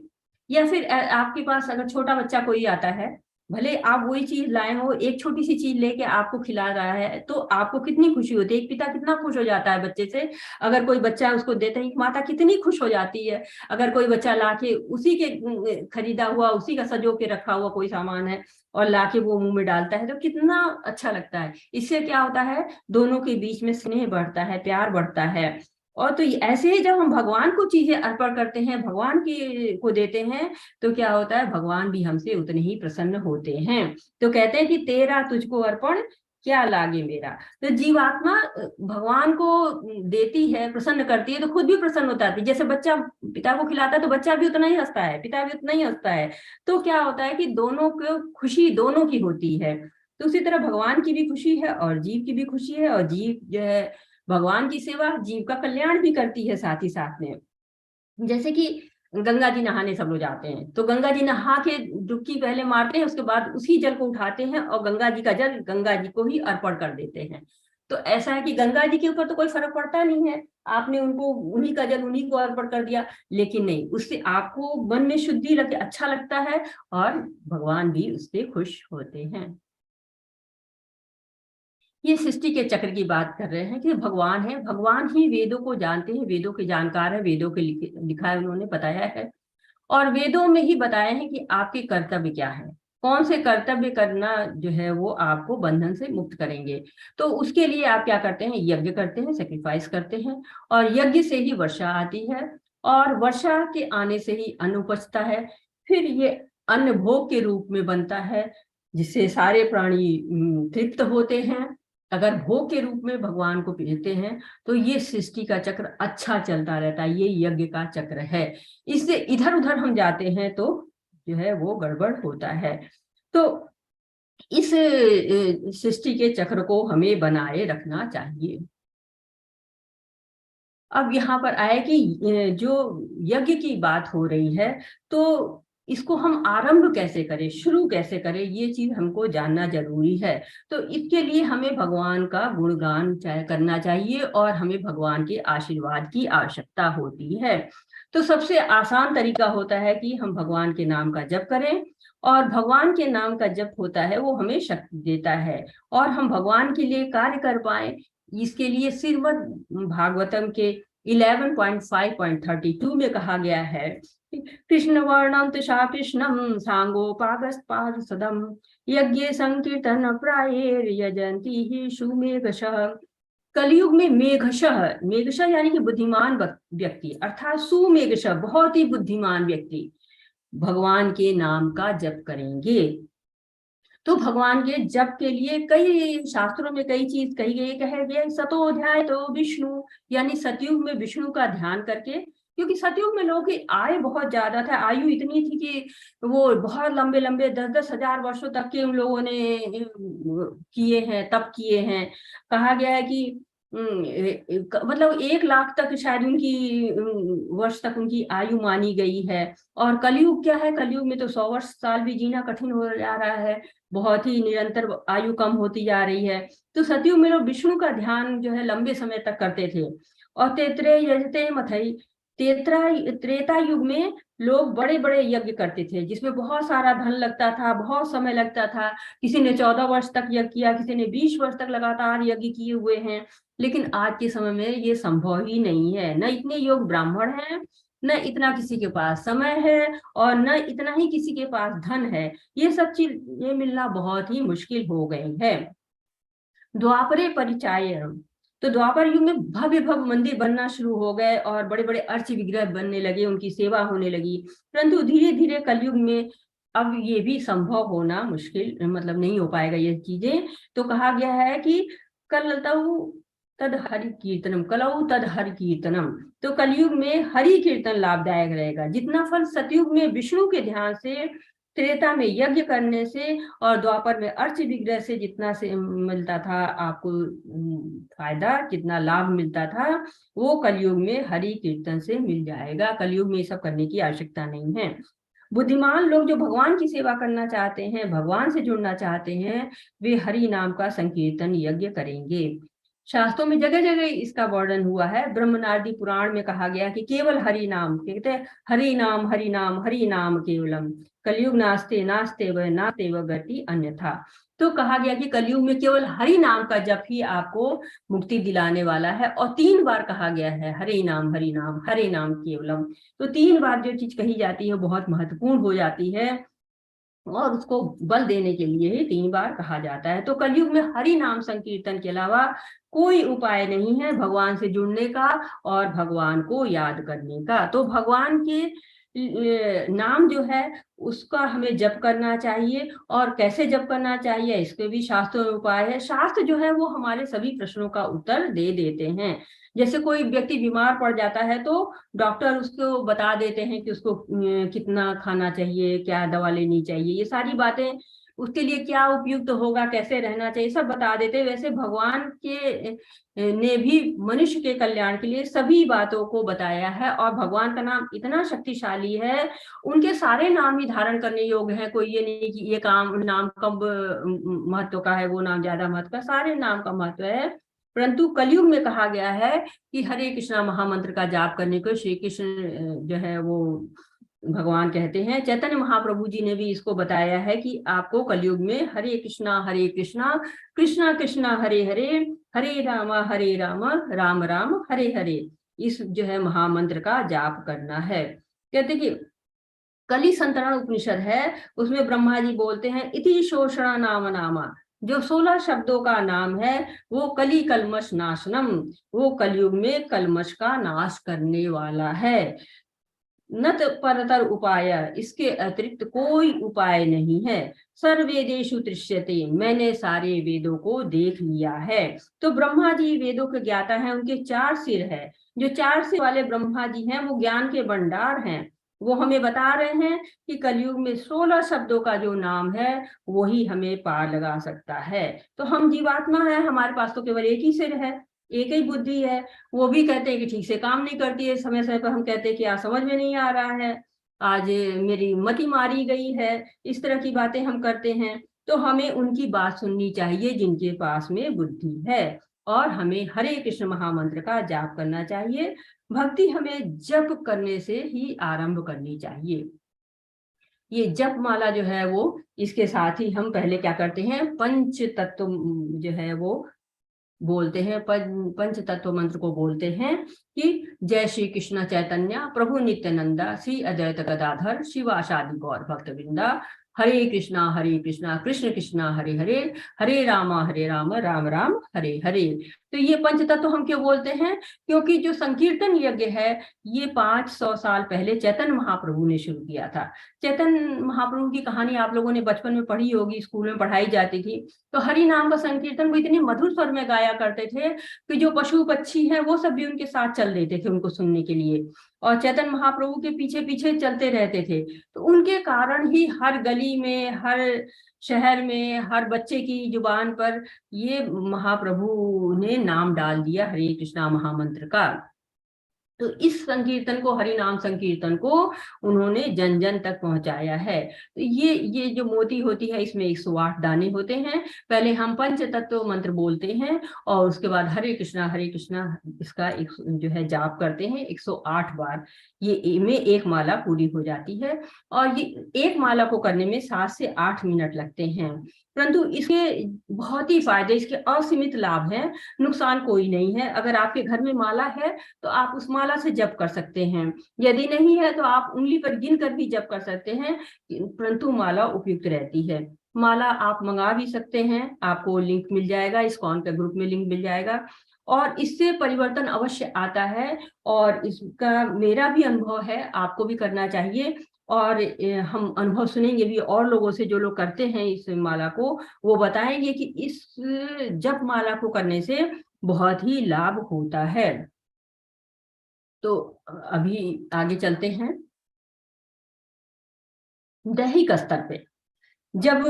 या फिर आपके पास अगर छोटा बच्चा कोई आता है, भले आप वही चीज लाए हो, एक छोटी सी चीज लेके आपको खिला रहा है, तो आपको कितनी खुशी होती है। एक पिता कितना खुश हो जाता है बच्चे से। अगर कोई बच्चा उसको देते ही, माता कितनी खुश हो जाती है। अगर कोई बच्चा लाके उसी के खरीदा हुआ, उसी का सजो के रखा हुआ कोई सामान है और लाके वो मुंह में डालता है, तो कितना अच्छा लगता है। इससे क्या होता है, दोनों के बीच में स्नेह बढ़ता है, प्यार बढ़ता है। और तो ऐसे ही जब हम भगवान को चीजें अर्पण करते हैं, भगवान को देते हैं, तो क्या होता है, भगवान भी हमसे उतने ही प्रसन्न होते हैं। तो कहते हैं कि तेरा तुझको अर्पण क्या लागे मेरा। तो जीवात्मा भगवान को देती है, प्रसन्न करती है, तो खुद भी प्रसन्न होता है। जैसे बच्चा पिता को खिलाता है तो बच्चा भी उतना ही हंसता है, पिता भी उतना ही हंसता है। तो क्या होता है कि दोनों को खुशी दोनों की होती है। तो उसी तरह भगवान की भी खुशी है और जीव की भी खुशी है, और जीव जो है भगवान की सेवा जीव का कल्याण भी करती है साथ ही साथ में। जैसे कि गंगा जी नहाने सब लोग जाते हैं, तो गंगा जी नहा के डुबकी पहले मारते हैं, उसके बाद उसी जल को उठाते हैं और गंगा जी का जल गंगा जी को ही अर्पण कर देते हैं। तो ऐसा है कि गंगा जी के ऊपर तो कोई फर्क पड़ता नहीं है, आपने उनको उन्हीं का जल उन्हीं को अर्पण कर दिया, लेकिन नहीं, उससे आपको मन में शुद्धि लगे, अच्छा लगता है, और भगवान भी उससे खुश होते हैं। ये सृष्टि के चक्र की बात कर रहे हैं कि भगवान है, भगवान ही वेदों को जानते हैं, वेदों के जानकार है, वेदों के लिखा है, उन्होंने बताया है, और वेदों में ही बताया है कि आपके कर्तव्य क्या है, कौन से कर्तव्य करना जो है वो आपको बंधन से मुक्त करेंगे। तो उसके लिए आप क्या करते हैं, यज्ञ करते हैं, सेक्रीफाइस करते हैं, और यज्ञ से ही वर्षा आती है, और वर्षा के आने से ही अन्न उपजता है। फिर ये अन्न भोग के रूप में बनता है, जिससे सारे प्राणी तृप्त होते हैं। अगर भोग के रूप में भगवान को देते हैं तो ये सृष्टि का चक्र अच्छा चलता रहता है, ये यज्ञ का चक्र है। इससे इधर उधर हम जाते हैं तो जो है वो गड़बड़ होता है। तो इस सृष्टि के चक्र को हमें बनाए रखना चाहिए। अब यहाँ पर आए कि जो यज्ञ की बात हो रही है, तो इसको हम आरंभ कैसे करें, शुरू कैसे करें, ये चीज हमको जानना जरूरी है। तो इसके लिए हमें भगवान का गुणगान करना चाहिए, और हमें भगवान के आशीर्वाद की आवश्यकता होती है। तो सबसे आसान तरीका होता है कि हम भगवान के नाम का जप करें, और भगवान के नाम का जप होता है वो हमें शक्ति देता है, और हम भगवान के लिए कार्य कर पाए। इसके लिए श्रीमद् भागवतम के 11.5.32 में कहा गया है, कृष्ण वर्णम तुषा कृष्णम सांगोपागस्पाद सदम यज्ञ संकीर्तन प्रायेर यजंती ही सुमेघशः। कलयुग में मेघशः यानी कि बुद्धिमान व्यक्ति, अर्थात सुमेघशः बहुत ही बुद्धिमान व्यक्ति, भगवान के नाम का जप करेंगे। तो भगवान के जप के लिए कई शास्त्रों में कई चीज कही गई, कहे गए सतोध्याय तो विष्णु, यानी सतयुग में विष्णु का ध्यान करके, क्योंकि सतयुग में लोगों की आयु बहुत ज्यादा था, आयु इतनी थी कि वो बहुत लंबे लंबे 10-10 हजार वर्षों तक के उन लोगों ने किए हैं, तप किए हैं। कहा गया है कि मतलब 1 लाख तक शायद उनकी वर्ष तक उनकी आयु मानी गई है। और कलयुग क्या है, कलयुग में तो 100 वर्ष साल भी जीना कठिन हो जा रहा है, बहुत ही निरंतर आयु कम होती जा रही है। तो सतयुग में लोग विष्णु का ध्यान जो है लंबे समय तक करते थे। और तेतरे यजते मथई, त्रेता युग में लोग बड़े बड़े यज्ञ करते थे, जिसमें बहुत सारा धन लगता था, बहुत समय लगता था। किसी ने 14 वर्ष तक यज्ञ किया, किसी ने 20 वर्ष तक लगातार यज्ञ किए हुए हैं। लेकिन आज के समय में ये संभव ही नहीं है, न इतने योग ब्राह्मण हैं, न इतना किसी के पास समय है, और न इतना ही किसी के पास धन है। ये सब चीज ये मिलना बहुत ही मुश्किल हो गई है। द्वापरे परिचाय, तो द्वापर युग में भव्य भव्य मंदिर बनना शुरू हो गए और बड़े बड़े अर्च विग्रह बनने लगे, उनकी सेवा होने लगी। परंतु धीरे धीरे कलयुग में अब ये भी संभव होना मुश्किल, मतलब नहीं हो पाएगा ये चीजें। तो कहा गया है कि कलतऊ तद हरि कीर्तनम, कलऊ तद हरि कीर्तनम, तो कलयुग में हरि कीर्तन लाभदायक रहेगा। जितना फल सतयुग में विष्णु के ध्यान से, त्रेता में यज्ञ करने से और द्वापर में अर्च विग्रह से जितना से मिलता था आपको फायदा, जितना लाभ मिलता था, वो कलयुग में हरि कीर्तन से मिल जाएगा। कलयुग में ये सब करने की आवश्यकता नहीं है। बुद्धिमान लोग जो भगवान की सेवा करना चाहते हैं, भगवान से जुड़ना चाहते हैं, वे हरि नाम का संकीर्तन यज्ञ करेंगे। शास्त्रों में जगह जगह इसका वर्णन हुआ है। ब्रह्मनारदी पुराण में कहा गया कि केवल हरि नाम, कहते हैं हरि नाम हरि नाम हरि नाम केवलम, कलयुग नास्ते नास्ते व नास्ते व गति अन्यथा। तो कहा गया कि कलयुग में केवल हरि नाम का जप ही आपको मुक्ति दिलाने वाला है। और 3 बार कहा गया है हरि नाम हरि नाम केवलम। तो 3 बार जो चीज कही जाती है बहुत महत्वपूर्ण हो जाती है, और उसको बल देने के लिए ही 3 बार कहा जाता है। तो कलयुग में हरि नाम संकीर्तन के अलावा कोई उपाय नहीं है भगवान से जुड़ने का और भगवान को याद करने का। तो भगवान के नाम जो है उसका हमें जप करना चाहिए। और कैसे जप करना चाहिए इसके भी शास्त्रों में उपाय है। शास्त्र जो है वो हमारे सभी प्रश्नों का उत्तर दे देते हैं। जैसे कोई व्यक्ति बीमार पड़ जाता है तो डॉक्टर उसको बता देते हैं कि उसको कितना खाना चाहिए, क्या दवा लेनी चाहिए, ये सारी बातें, उसके लिए क्या उपयुक्त होगा, कैसे रहना चाहिए, सब बता देते हैं। वैसे भगवान के ने भी मनुष्य के कल्याण के लिए सभी बातों को बताया है। और भगवान का नाम इतना शक्तिशाली है, उनके सारे नाम ही धारण करने योग्य है। कोई ये नहीं कि ये नाम कम महत्व का है, वो नाम ज्यादा महत्व का, सारे नाम का महत्व है। परंतु कलयुग में कहा गया है कि हरे कृष्णा महामंत्र का जाप करने को श्री कृष्ण जो है वो भगवान कहते हैं। चैतन्य महाप्रभु जी ने भी इसको बताया है कि आपको कलयुग में हरे कृष्णा कृष्णा कृष्णा हरे हरे, हरे राम राम राम हरे हरे, इस जो है महामंत्र का जाप करना है। कहते कि कली संतरण उपनिषद है, उसमें ब्रह्मा जी बोलते हैं इति शोषणा नाम नामा, जो 16 शब्दों का नाम है वो कली कलमश नाशनम, वो कलयुग में कलमश का नाश करने वाला है। नत परतर उपाय, इसके अतिरिक्त कोई उपाय नहीं है। सर्वेदेषु दृश्यते, मैंने सारे वेदों को देख लिया है। तो ब्रह्मा जी वेदों के ज्ञाता हैं, उनके 4 सिर है। जो 4 सिर वाले ब्रह्मा जी हैं वो ज्ञान के भंडार हैं। वो हमें बता रहे हैं कि कलयुग में 16 शब्दों का जो नाम है वही हमें पार लगा सकता है। तो हम जीवात्मा है, हमारे पास तो केवल एक ही सिर है, एक ही बुद्धि है। वो भी कहते हैं कि ठीक से काम नहीं करती है, समय समय पर हम कहते हैं कि आज समझ में नहीं आ रहा है, आज मेरी मति मारी गई है, इस तरह की बातें हम करते हैं। तो हमें उनकी बात सुननी चाहिए जिनके पास में बुद्धि है, और हमें हरे कृष्ण महामंत्र का जाप करना चाहिए। भक्ति हमें जप करने से ही आरंभ करनी चाहिए। ये जप माला जो है वो, इसके साथ ही हम पहले क्या करते हैं, पंच तत्व जो है वो बोलते हैं, पंच तत्व मंत्र को बोलते हैं कि जय श्री कृष्ण चैतन्य प्रभु नित्यानंदा, श्री अद्वैत गदाधर शिवासादि गौर भक्त वृंदा, हरे कृष्णा कृष्ण कृष्णा हरे हरे, हरे राम राम राम हरे हरे। तो ये पंच तत्व हम क्यों बोलते हैं? क्योंकि जो संकीर्तन यज्ञ है ये 500 साल पहले चैतन्य महाप्रभु ने शुरू किया था। चैतन्य महाप्रभु की कहानी आप लोगों ने बचपन में पढ़ी होगी, स्कूल में पढ़ाई जाती थी। तो हरि नाम का संकीर्तन वो इतने मधुर स्वर में गाया करते थे कि जो पशु पक्षी हैं वो सब भी उनके साथ चल देते थे उनको सुनने के लिए, और चैतन्य महाप्रभु के पीछे पीछे चलते रहते थे। तो उनके कारण ही हर गली में, हर शहर में, हर बच्चे की जुबान पर ये महाप्रभु ने नाम डाल दिया हरे कृष्णा महामंत्र का। तो इस संकीर्तन को, हरि नाम संकीर्तन को उन्होंने जन जन तक पहुंचाया है। तो ये जो मोती होती है इसमें 108 दाने होते हैं। पहले हम पंच तत्व मंत्र बोलते हैं और उसके बाद हरे कृष्णा इसका जो है जाप करते हैं 108 बार। ये में एक माला पूरी हो जाती है और ये एक माला को करने में 7 से 8 मिनट लगते हैं। परंतु इसके बहुत ही फायदे, इसके असीमित लाभ हैं, नुकसान कोई नहीं है। अगर आपके घर में माला है तो आप उस माला से जप कर सकते हैं, यदि नहीं है तो आप उंगली पर गिन कर भी जप कर सकते हैं, परंतु माला उपयुक्त रहती है। माला आप मंगा भी सकते हैं, आपको लिंक मिल जाएगा, ISKCON के ग्रुप में लिंक मिल जाएगा और इससे परिवर्तन अवश्य आता है। और इसका मेरा भी अनुभव है, आपको भी करना चाहिए। और हम अनुभव सुनेंगे भी और लोगों से, जो लोग करते हैं इस माला को, वो बताएंगे कि इस जप माला को करने से बहुत ही लाभ होता है। तो अभी आगे चलते हैं। दैहिक स्तर पे जब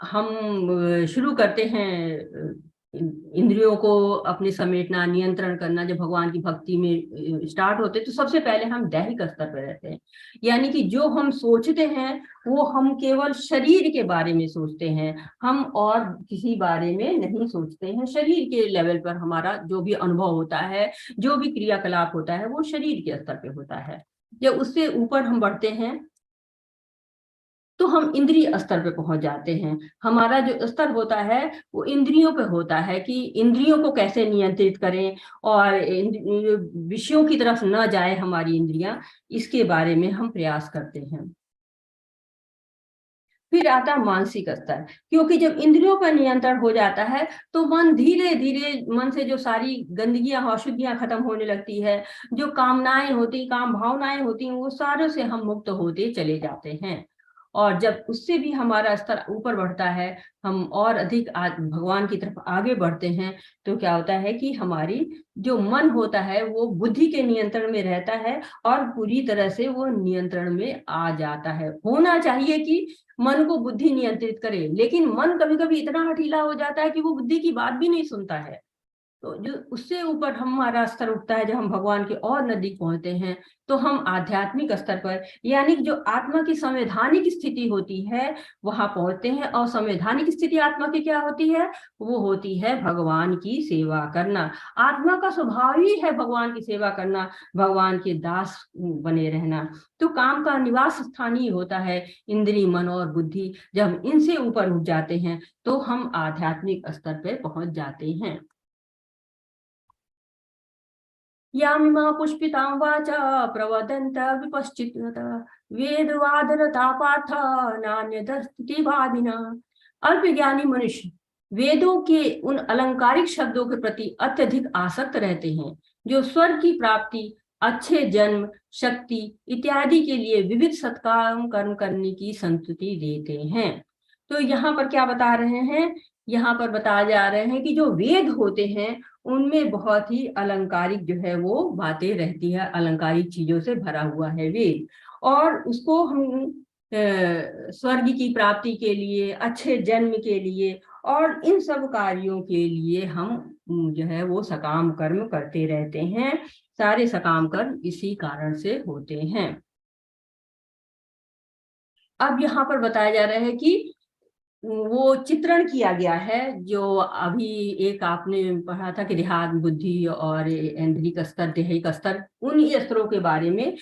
हम शुरू करते हैं इंद्रियों को अपने समेटना, नियंत्रण करना, जब भगवान की भक्ति में स्टार्ट होते तो सबसे पहले हम दैहिक स्तर पर रहते हैं। यानी कि जो हम सोचते हैं वो हम केवल शरीर के बारे में सोचते हैं, हम और किसी बारे में नहीं सोचते हैं। शरीर के लेवल पर हमारा जो भी अनुभव होता है, जो भी क्रियाकलाप होता है, वो शरीर के स्तर पे होता है। जब उससे ऊपर हम बढ़ते हैं तो हम इंद्रिय स्तर पे पहुंच जाते हैं। हमारा जो स्तर होता है वो इंद्रियों पे होता है कि इंद्रियों को कैसे नियंत्रित करें और विषयों की तरफ न जाए हमारी इंद्रियां, इसके बारे में हम प्रयास करते हैं। फिर आता मानसिक स्तर, क्योंकि जब इंद्रियों पर नियंत्रण हो जाता है तो मन धीरे धीरे, मन से जो सारी गंदगियां, अशुद्धियां खत्म होने लगती है, जो कामनाएं होती, काम भावनाएं होती, वो सारों से हम मुक्त होते चले जाते हैं। और जब उससे भी हमारा स्तर ऊपर बढ़ता है, हम और अधिक भगवान की तरफ आगे बढ़ते हैं, तो क्या होता है कि हमारी जो मन होता है वो बुद्धि के नियंत्रण में रहता है और पूरी तरह से वो नियंत्रण में आ जाता है। होना चाहिए कि मन को बुद्धि नियंत्रित करे, लेकिन मन कभी कभी इतना हठीला हो जाता है कि वो बुद्धि की बात भी नहीं सुनता है। तो जो उससे ऊपर हमारा स्तर उठता है, जब हम भगवान के और नजदीक पहुंचते हैं, तो हम आध्यात्मिक स्तर पर, यानी जो आत्मा की संवैधानिक स्थिति होती है वहां पहुंचते हैं। और संवैधानिक स्थिति आत्मा की क्या होती है? वो होती है भगवान की सेवा करना। आत्मा का स्वभाव ही है भगवान की सेवा करना, भगवान के दास बने रहना। तो काम का निवास स्थान ही होता है इंद्रिय, मन और बुद्धि। जब हम इनसे ऊपर उठ जाते हैं तो हम आध्यात्मिक स्तर पर पहुंच जाते हैं। यामिमा पुष्पितां वाचा प्रवदन्त विपश्चिता वेदवादरता पार्थ नान्यदस्तिवादिना। अल्पज्ञानी मनुष्य वेदों के उन अलंकारिक शब्दों के प्रति अत्यधिक आसक्त रहते हैं जो स्वर्ग की प्राप्ति, अच्छे जन्म, शक्ति इत्यादि के लिए विविध सत्काम कर्म करने की संतुति देते हैं। तो यहाँ पर क्या बता रहे हैं? यहाँ पर बताया जा रहे हैं कि जो वेद होते हैं उनमें बहुत ही अलंकारिक जो है वो बातें रहती है, अलंकारिक चीजों से भरा हुआ है वेद। और उसको हम स्वर्ग की प्राप्ति के लिए, अच्छे जन्म के लिए और इन सब कार्यों के लिए हम जो है वो सकाम कर्म करते रहते हैं। सारे सकाम कर्म इसी कारण से होते हैं। अब यहाँ पर बताया जा रहा है कि वो चित्रण किया गया है, जो अभी एक आपने पढ़ा था कि देहात, बुद्धि और इंद्रिय का स्तर, दैहिक स्तर, उन स्तरों के बारे में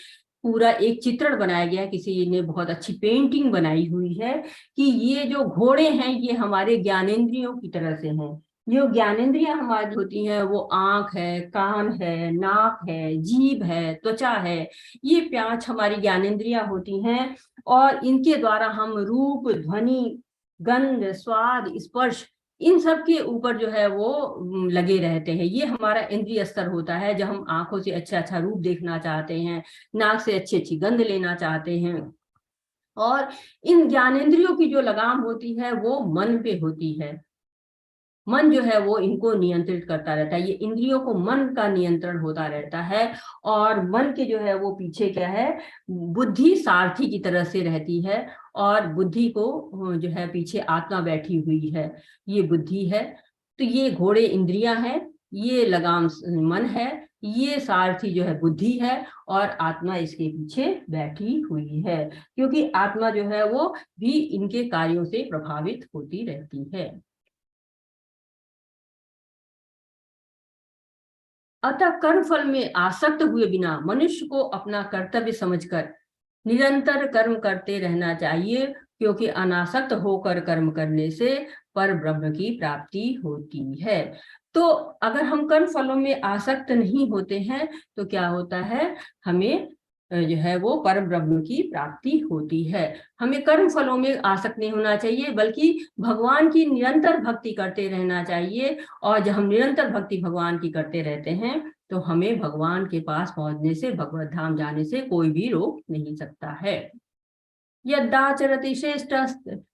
पूरा एक चित्रण बनाया गया है। किसी ने बहुत अच्छी पेंटिंग बनाई हुई है कि ये जो घोड़े हैं ये हमारे ज्ञानेंद्रियों की तरह से हैं। जो ज्ञानेंद्रियां हमारी होती हैं वो आंख है, कान है, नाक है, जीभ है, त्वचा है, ये 5 हमारी ज्ञानेंद्रियां होती हैं। और इनके द्वारा हम रूप, ध्वनि, गंध, स्वाद, स्पर्श, इन सब के ऊपर जो है वो लगे रहते हैं। ये हमारा इंद्रिय स्तर होता है, जब हम आंखों से अच्छा अच्छा रूप देखना चाहते हैं, नाक से अच्छी अच्छी गंध लेना चाहते हैं। और इन ज्ञानेंद्रियों की जो लगाम होती है वो मन पे होती है। मन जो है वो इनको नियंत्रित करता रहता है, ये इंद्रियों को मन का नियंत्रण होता रहता है। और मन के जो है वो पीछे क्या है, बुद्धि सारथी की तरह से रहती है, और बुद्धि को जो है पीछे आत्मा बैठी हुई है, ये बुद्धि है। तो ये घोड़े इंद्रियां हैं, ये लगाम मन है, ये सारथी जो है बुद्धि है, और आत्मा इसके पीछे बैठी हुई है, क्योंकि आत्मा जो है वो भी इनके कार्यों से प्रभावित होती रहती है। अतः कर्म फल में आसक्त हुए बिना मनुष्य को अपना कर्तव्य समझकर निरंतर कर्म करते रहना चाहिए, क्योंकि अनासक्त होकर कर्म करने से पर ब्रह्म की प्राप्ति होती है। तो अगर हम कर्म फलों में आसक्त नहीं होते हैं तो क्या होता है, हमें जो है वो परम ब्रह्म की प्राप्ति होती है। हमें कर्म फलों में आसक्त नहीं होना चाहिए, बल्कि भगवान की निरंतर भक्ति करते रहना चाहिए। और जब हम निरंतर भक्ति भगवान की करते रहते हैं तो हमें भगवान के पास पहुंचने से, भगवत धाम जाने से कोई भी रोक नहीं सकता है। यदाचरति श्रेष्ठ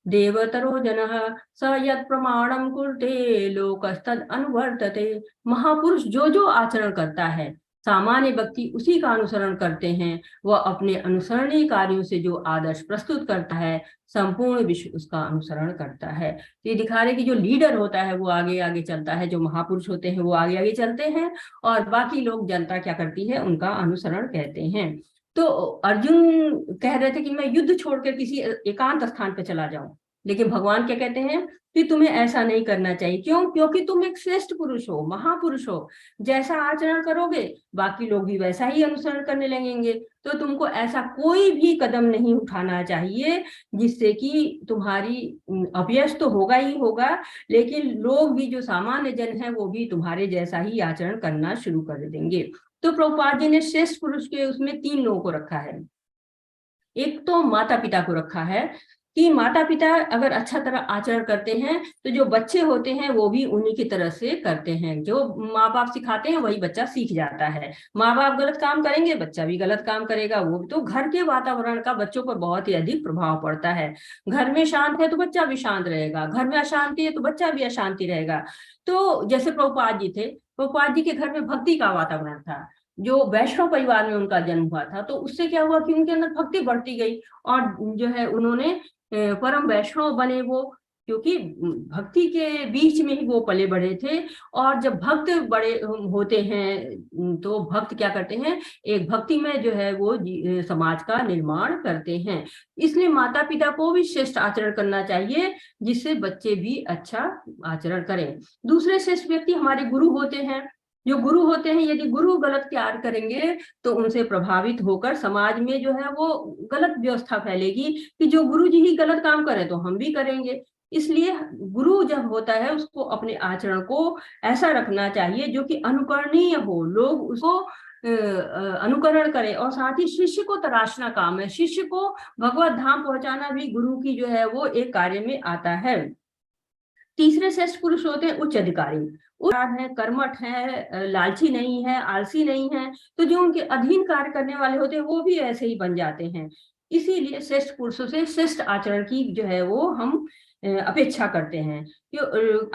देवतरो जनः स यत् प्रमाणम कुरुते लोकस्तद अनुवर्तते। महापुरुष जो जो आचरण करता है, सामान्य व्यक्ति उसी का अनुसरण करते हैं। वह अपने अनुसरणीय कार्यों से जो आदर्श प्रस्तुत करता है, संपूर्ण विश्व उसका अनुसरण करता है। तो ये दिखा रहे कि जो लीडर होता है वो आगे आगे चलता है, जो महापुरुष होते हैं वो आगे आगे चलते हैं, और बाकी लोग, जनता क्या करती है, उनका अनुसरण कहते हैं। तो अर्जुन कह रहे थे कि मैं युद्ध छोड़कर किसी एकांत स्थान पर चला जाऊं, लेकिन भगवान क्या कहते हैं कि तुम्हें ऐसा नहीं करना चाहिए। क्यों? क्योंकि तुम एक श्रेष्ठ पुरुष हो, महापुरुष हो। जैसा आचरण करोगे बाकी लोग भी वैसा ही अनुसरण करने लगेंगे। तो तुमको ऐसा कोई भी कदम नहीं उठाना चाहिए जिससे कि तुम्हारी अपयश तो होगा ही होगा, लेकिन लोग भी, जो सामान्य जन है, वो भी तुम्हारे जैसा ही आचरण करना शुरू कर देंगे। तो प्रभुपाद जी ने श्रेष्ठ पुरुष के उसमें 3 लोगों को रखा है। एक तो माता पिता को रखा है कि माता पिता अगर अच्छा तरह आचरण करते हैं तो जो बच्चे होते हैं वो भी उन्हीं की तरह से करते हैं। जो माँ बाप सिखाते हैं वही बच्चा सीख जाता है। माँ बाप गलत काम करेंगे, बच्चा भी गलत काम करेगा। वो तो घर के वातावरण का बच्चों पर बहुत ही अधिक प्रभाव पड़ता है। घर में शांत है तो बच्चा भी शांत रहेगा, घर में अशांति है तो बच्चा भी अशांति रहेगा। तो जैसे प्रभुपाद जी थे, प्रभुपाद जी के घर में भक्ति का वातावरण था। जो वैष्णव परिवार में उनका जन्म हुआ था, तो उससे क्या हुआ कि उनके अंदर भक्ति बढ़ती गई, और जो है उन्होंने परम वैष्णव बने वो, क्योंकि भक्ति के बीच में ही वो पले बढ़े थे। और जब भक्त बड़े होते हैं तो भक्त क्या करते हैं, एक भक्ति में जो है वो समाज का निर्माण करते हैं। इसलिए माता पिता को भी श्रेष्ठ आचरण करना चाहिए, जिससे बच्चे भी अच्छा आचरण करें। दूसरे श्रेष्ठ व्यक्ति हमारे गुरु होते हैं। जो गुरु होते हैं, यदि गुरु गलत कार्य करेंगे तो उनसे प्रभावित होकर समाज में जो है वो गलत व्यवस्था फैलेगी कि जो गुरु जी ही गलत काम करें तो हम भी करेंगे। इसलिए गुरु जब होता है उसको अपने आचरण को ऐसा रखना चाहिए जो कि अनुकरणीय हो, लोग उसको अनुकरण करें। और साथ ही शिष्य को तराशना काम है, शिष्य को भगवत धाम पहुंचाना भी गुरु की जो है वो एक कार्य में आता है। तीसरे श्रेष्ठ पुरुष होते हैं उच्च अधिकारी। है, कर्मठ है, लालची नहीं है, आलसी नहीं है। तो जो उनके अधीन कार्य करने वाले होते हैं वो भी ऐसे ही बन जाते हैं। इसीलिए श्रेष्ठ पुरुषों से श्रेष्ठ आचरण की जो है वो हम अपेक्षा करते हैं।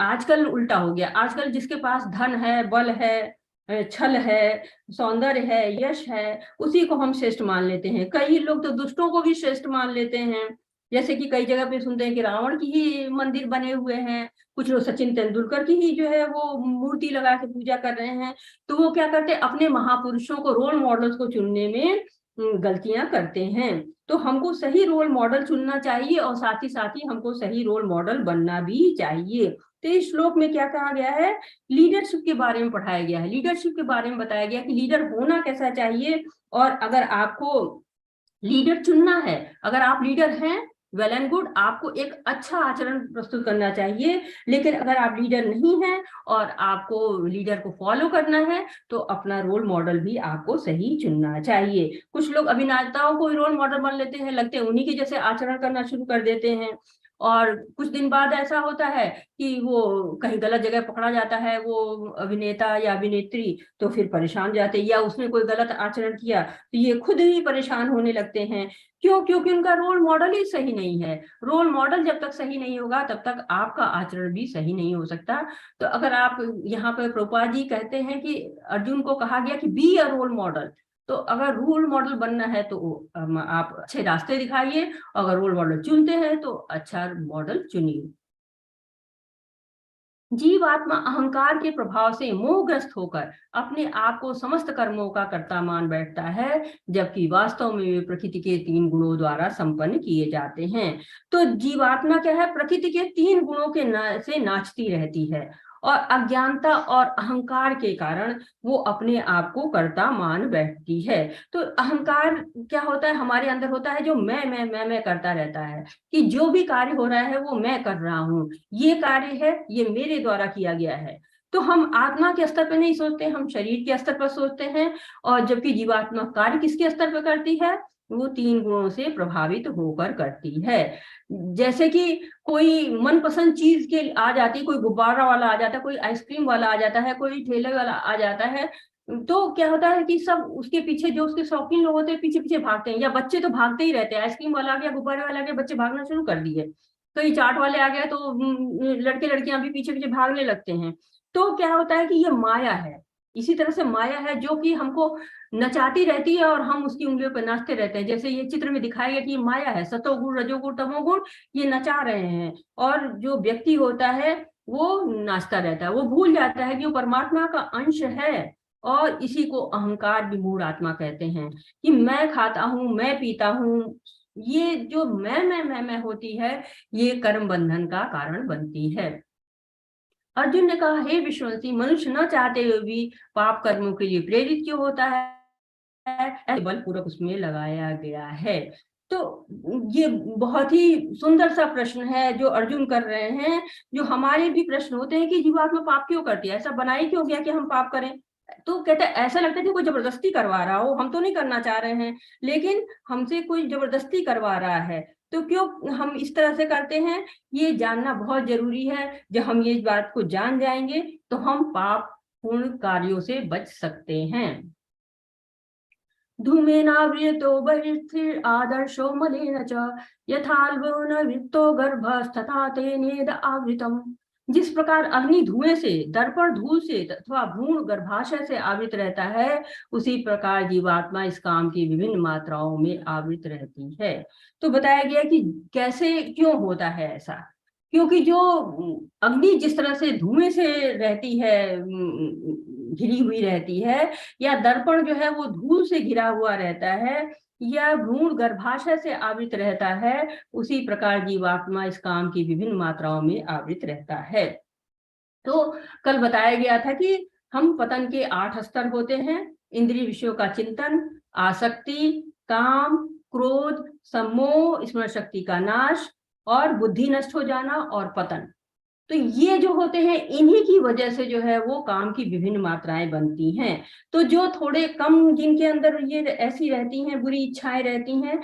आजकल उल्टा हो गया। आजकल जिसके पास धन है, बल है, छल है, सौंदर्य है, यश है, उसी को हम श्रेष्ठ मान लेते हैं। कई लोग तो दुष्टों को भी श्रेष्ठ मान लेते हैं। जैसे कि कई जगह पे सुनते हैं कि रावण की ही मंदिर बने हुए हैं, कुछ लोग सचिन तेंदुलकर की ही जो है वो मूर्ति लगा के पूजा कर रहे हैं। तो वो क्या करते हैं, अपने महापुरुषों को, रोल मॉडल्स को चुनने में गलतियां करते हैं। तो हमको सही रोल मॉडल चुनना चाहिए, और साथ ही हमको सही रोल मॉडल बनना भी चाहिए। तो इस श्लोक में क्या कहा गया है, लीडरशिप के बारे में पढ़ाया गया है। लीडरशिप के बारे में बताया गया कि लीडर होना कैसा चाहिए। और अगर आपको लीडर चुनना है, अगर आप लीडर हैं वेल एंड गुड, आपको एक अच्छा आचरण प्रस्तुत करना चाहिए। लेकिन अगर आप लीडर नहीं हैं और आपको लीडर को फॉलो करना है तो अपना रोल मॉडल भी आपको सही चुनना चाहिए। कुछ लोग अभिनेताओं को रोल मॉडल बन लेते हैं, लगते हैं उन्हीं के जैसे आचरण करना शुरू कर देते हैं, और कुछ दिन बाद ऐसा होता है कि वो कहीं गलत जगह पकड़ा जाता है वो अभिनेता या अभिनेत्री, तो फिर परेशान जाते हैं, या उसने कोई गलत आचरण किया तो ये खुद ही परेशान होने लगते हैं। क्यों? क्योंकि उनका रोल मॉडल ही सही नहीं है। रोल मॉडल जब तक सही नहीं होगा तब तक आपका आचरण भी सही नहीं हो सकता। तो अगर आप यहाँ पर प्रभुपाद जी कहते हैं कि अर्जुन को कहा गया कि बी अ रोल मॉडल, तो अगर रोल मॉडल बनना है तो आप अच्छे रास्ते दिखाइए, अगर रोल मॉडल चुनते हैं तो अच्छा मॉडल चुनिए। जीवात्मा अहंकार के प्रभाव से मोहग्रस्त होकर अपने आप को समस्त कर्मों का कर्ता मान बैठता है, जबकि वास्तव में वे प्रकृति के 3 गुणों द्वारा संपन्न किए जाते हैं। तो जीवात्मा क्या है? प्रकृति के 3 गुणों के से नाचती रहती है, और अज्ञानता और अहंकार के कारण वो अपने आप को कर्ता मान बैठती है। तो अहंकार क्या होता है? हमारे अंदर होता है जो मैं करता रहता है, कि जो भी कार्य हो रहा है वो मैं कर रहा हूँ, ये कार्य है ये मेरे द्वारा किया गया है। तो हम आत्मा के स्तर पर नहीं सोचते, हम शरीर के स्तर पर सोचते हैं। और जबकि जीवात्मा कार्य किसके स्तर पर करती है? वो 3 गुणों से प्रभावित होकर करती है। जैसे कि कोई मनपसंद चीज के आ जाती है, कोई गुब्बारा वाला आ जाता है, कोई आइसक्रीम वाला आ जाता है, कोई ठेले वाला आ जाता है, तो क्या होता है कि सब उसके पीछे, जो उसके शौकीन लोग होते हैं, पीछे पीछे भागते हैं, या बच्चे तो भागते ही रहते हैं। आइसक्रीम वाला आ गया, गुब्बारे वाला आ गया, बच्चे भागना शुरू कर दिए। कई चाट वाले आ गए तो लड़के लड़कियां भी पीछे पीछे भागने लगते हैं। तो क्या होता है कि ये माया है। इसी तरह से माया है जो कि हमको नचाती रहती है और हम उसकी उंगलियों पर नाचते रहते हैं। जैसे ये चित्र में दिखाया गया कि ये माया है, सतोगुण रजोगुण तमोगुण ये नचा रहे हैं, और जो व्यक्ति होता है वो नाचता रहता है, वो भूल जाता है कि वो परमात्मा का अंश है। और इसी को अहंकार विमूढ़ आत्मा कहते हैं, कि मैं खाता हूं, मैं पीता हूं। ये जो मैं होती है, ये कर्म बंधन का कारण बनती है। अर्जुन ने कहा, हे विश्वंसी, मनुष्य न चाहते हुए भी पाप कर्मों के लिए प्रेरित क्यों होता है? बलपूर्वक उसमें लगाया गया है। तो ये बहुत ही सुंदर सा प्रश्न है जो अर्जुन कर रहे हैं, जो हमारे भी प्रश्न होते हैं कि जीवात्मा पाप क्यों करती है, ऐसा बनाई क्यों गया कि हम पाप करें? तो कहते हैं ऐसा लगता है कि कोई जबरदस्ती करवा रहा हो, हम तो नहीं करना चाह रहे हैं, लेकिन हमसे कोई जबरदस्ती करवा रहा है। तो क्यों हम इस तरह से करते हैं, ये जानना बहुत जरूरी है। जब हम ये बात को जान जाएंगे तो हम पाप पूर्ण कार्यों से बच सकते हैं। धूमेनाव्रियतो बहिर्स्थिर आदर्शो मलेन च यथाल्वोनवृत्तो गर्भस्तथा तेनेद आवृतम। जिस प्रकार अग्नि धुएं से, दर्पण धूल से अथवा भ्रूण गर्भाशय से आवृत रहता है, उसी प्रकार जीवात्मा इस काम की विभिन्न मात्राओं में आवृत रहती है। तो बताया गया कि कैसे, क्यों होता है ऐसा। क्योंकि जो अग्नि जिस तरह से धुएं से रहती है, घिरी हुई रहती है, या दर्पण जो है वो धूल से घिरा हुआ रहता है, या भ्रूण गर्भाशय से आवृत रहता है, उसी प्रकार जीवात्मा इस काम की विभिन्न मात्राओं में आवृत रहता है। तो कल बताया गया था कि हम पतन के 8 स्तर होते हैं: इंद्रिय विषयों का चिंतन, आसक्ति, काम, क्रोध, सम्मोह, स्मरण शक्ति का नाश, और बुद्धि नष्ट हो जाना, और पतन। तो ये जो होते हैं, इन्हीं की वजह से जो है वो काम की विभिन्न मात्राएं बनती हैं। तो जो थोड़े कम, जिनके अंदर ये ऐसी रहती हैं, बुरी इच्छाएं रहती हैं,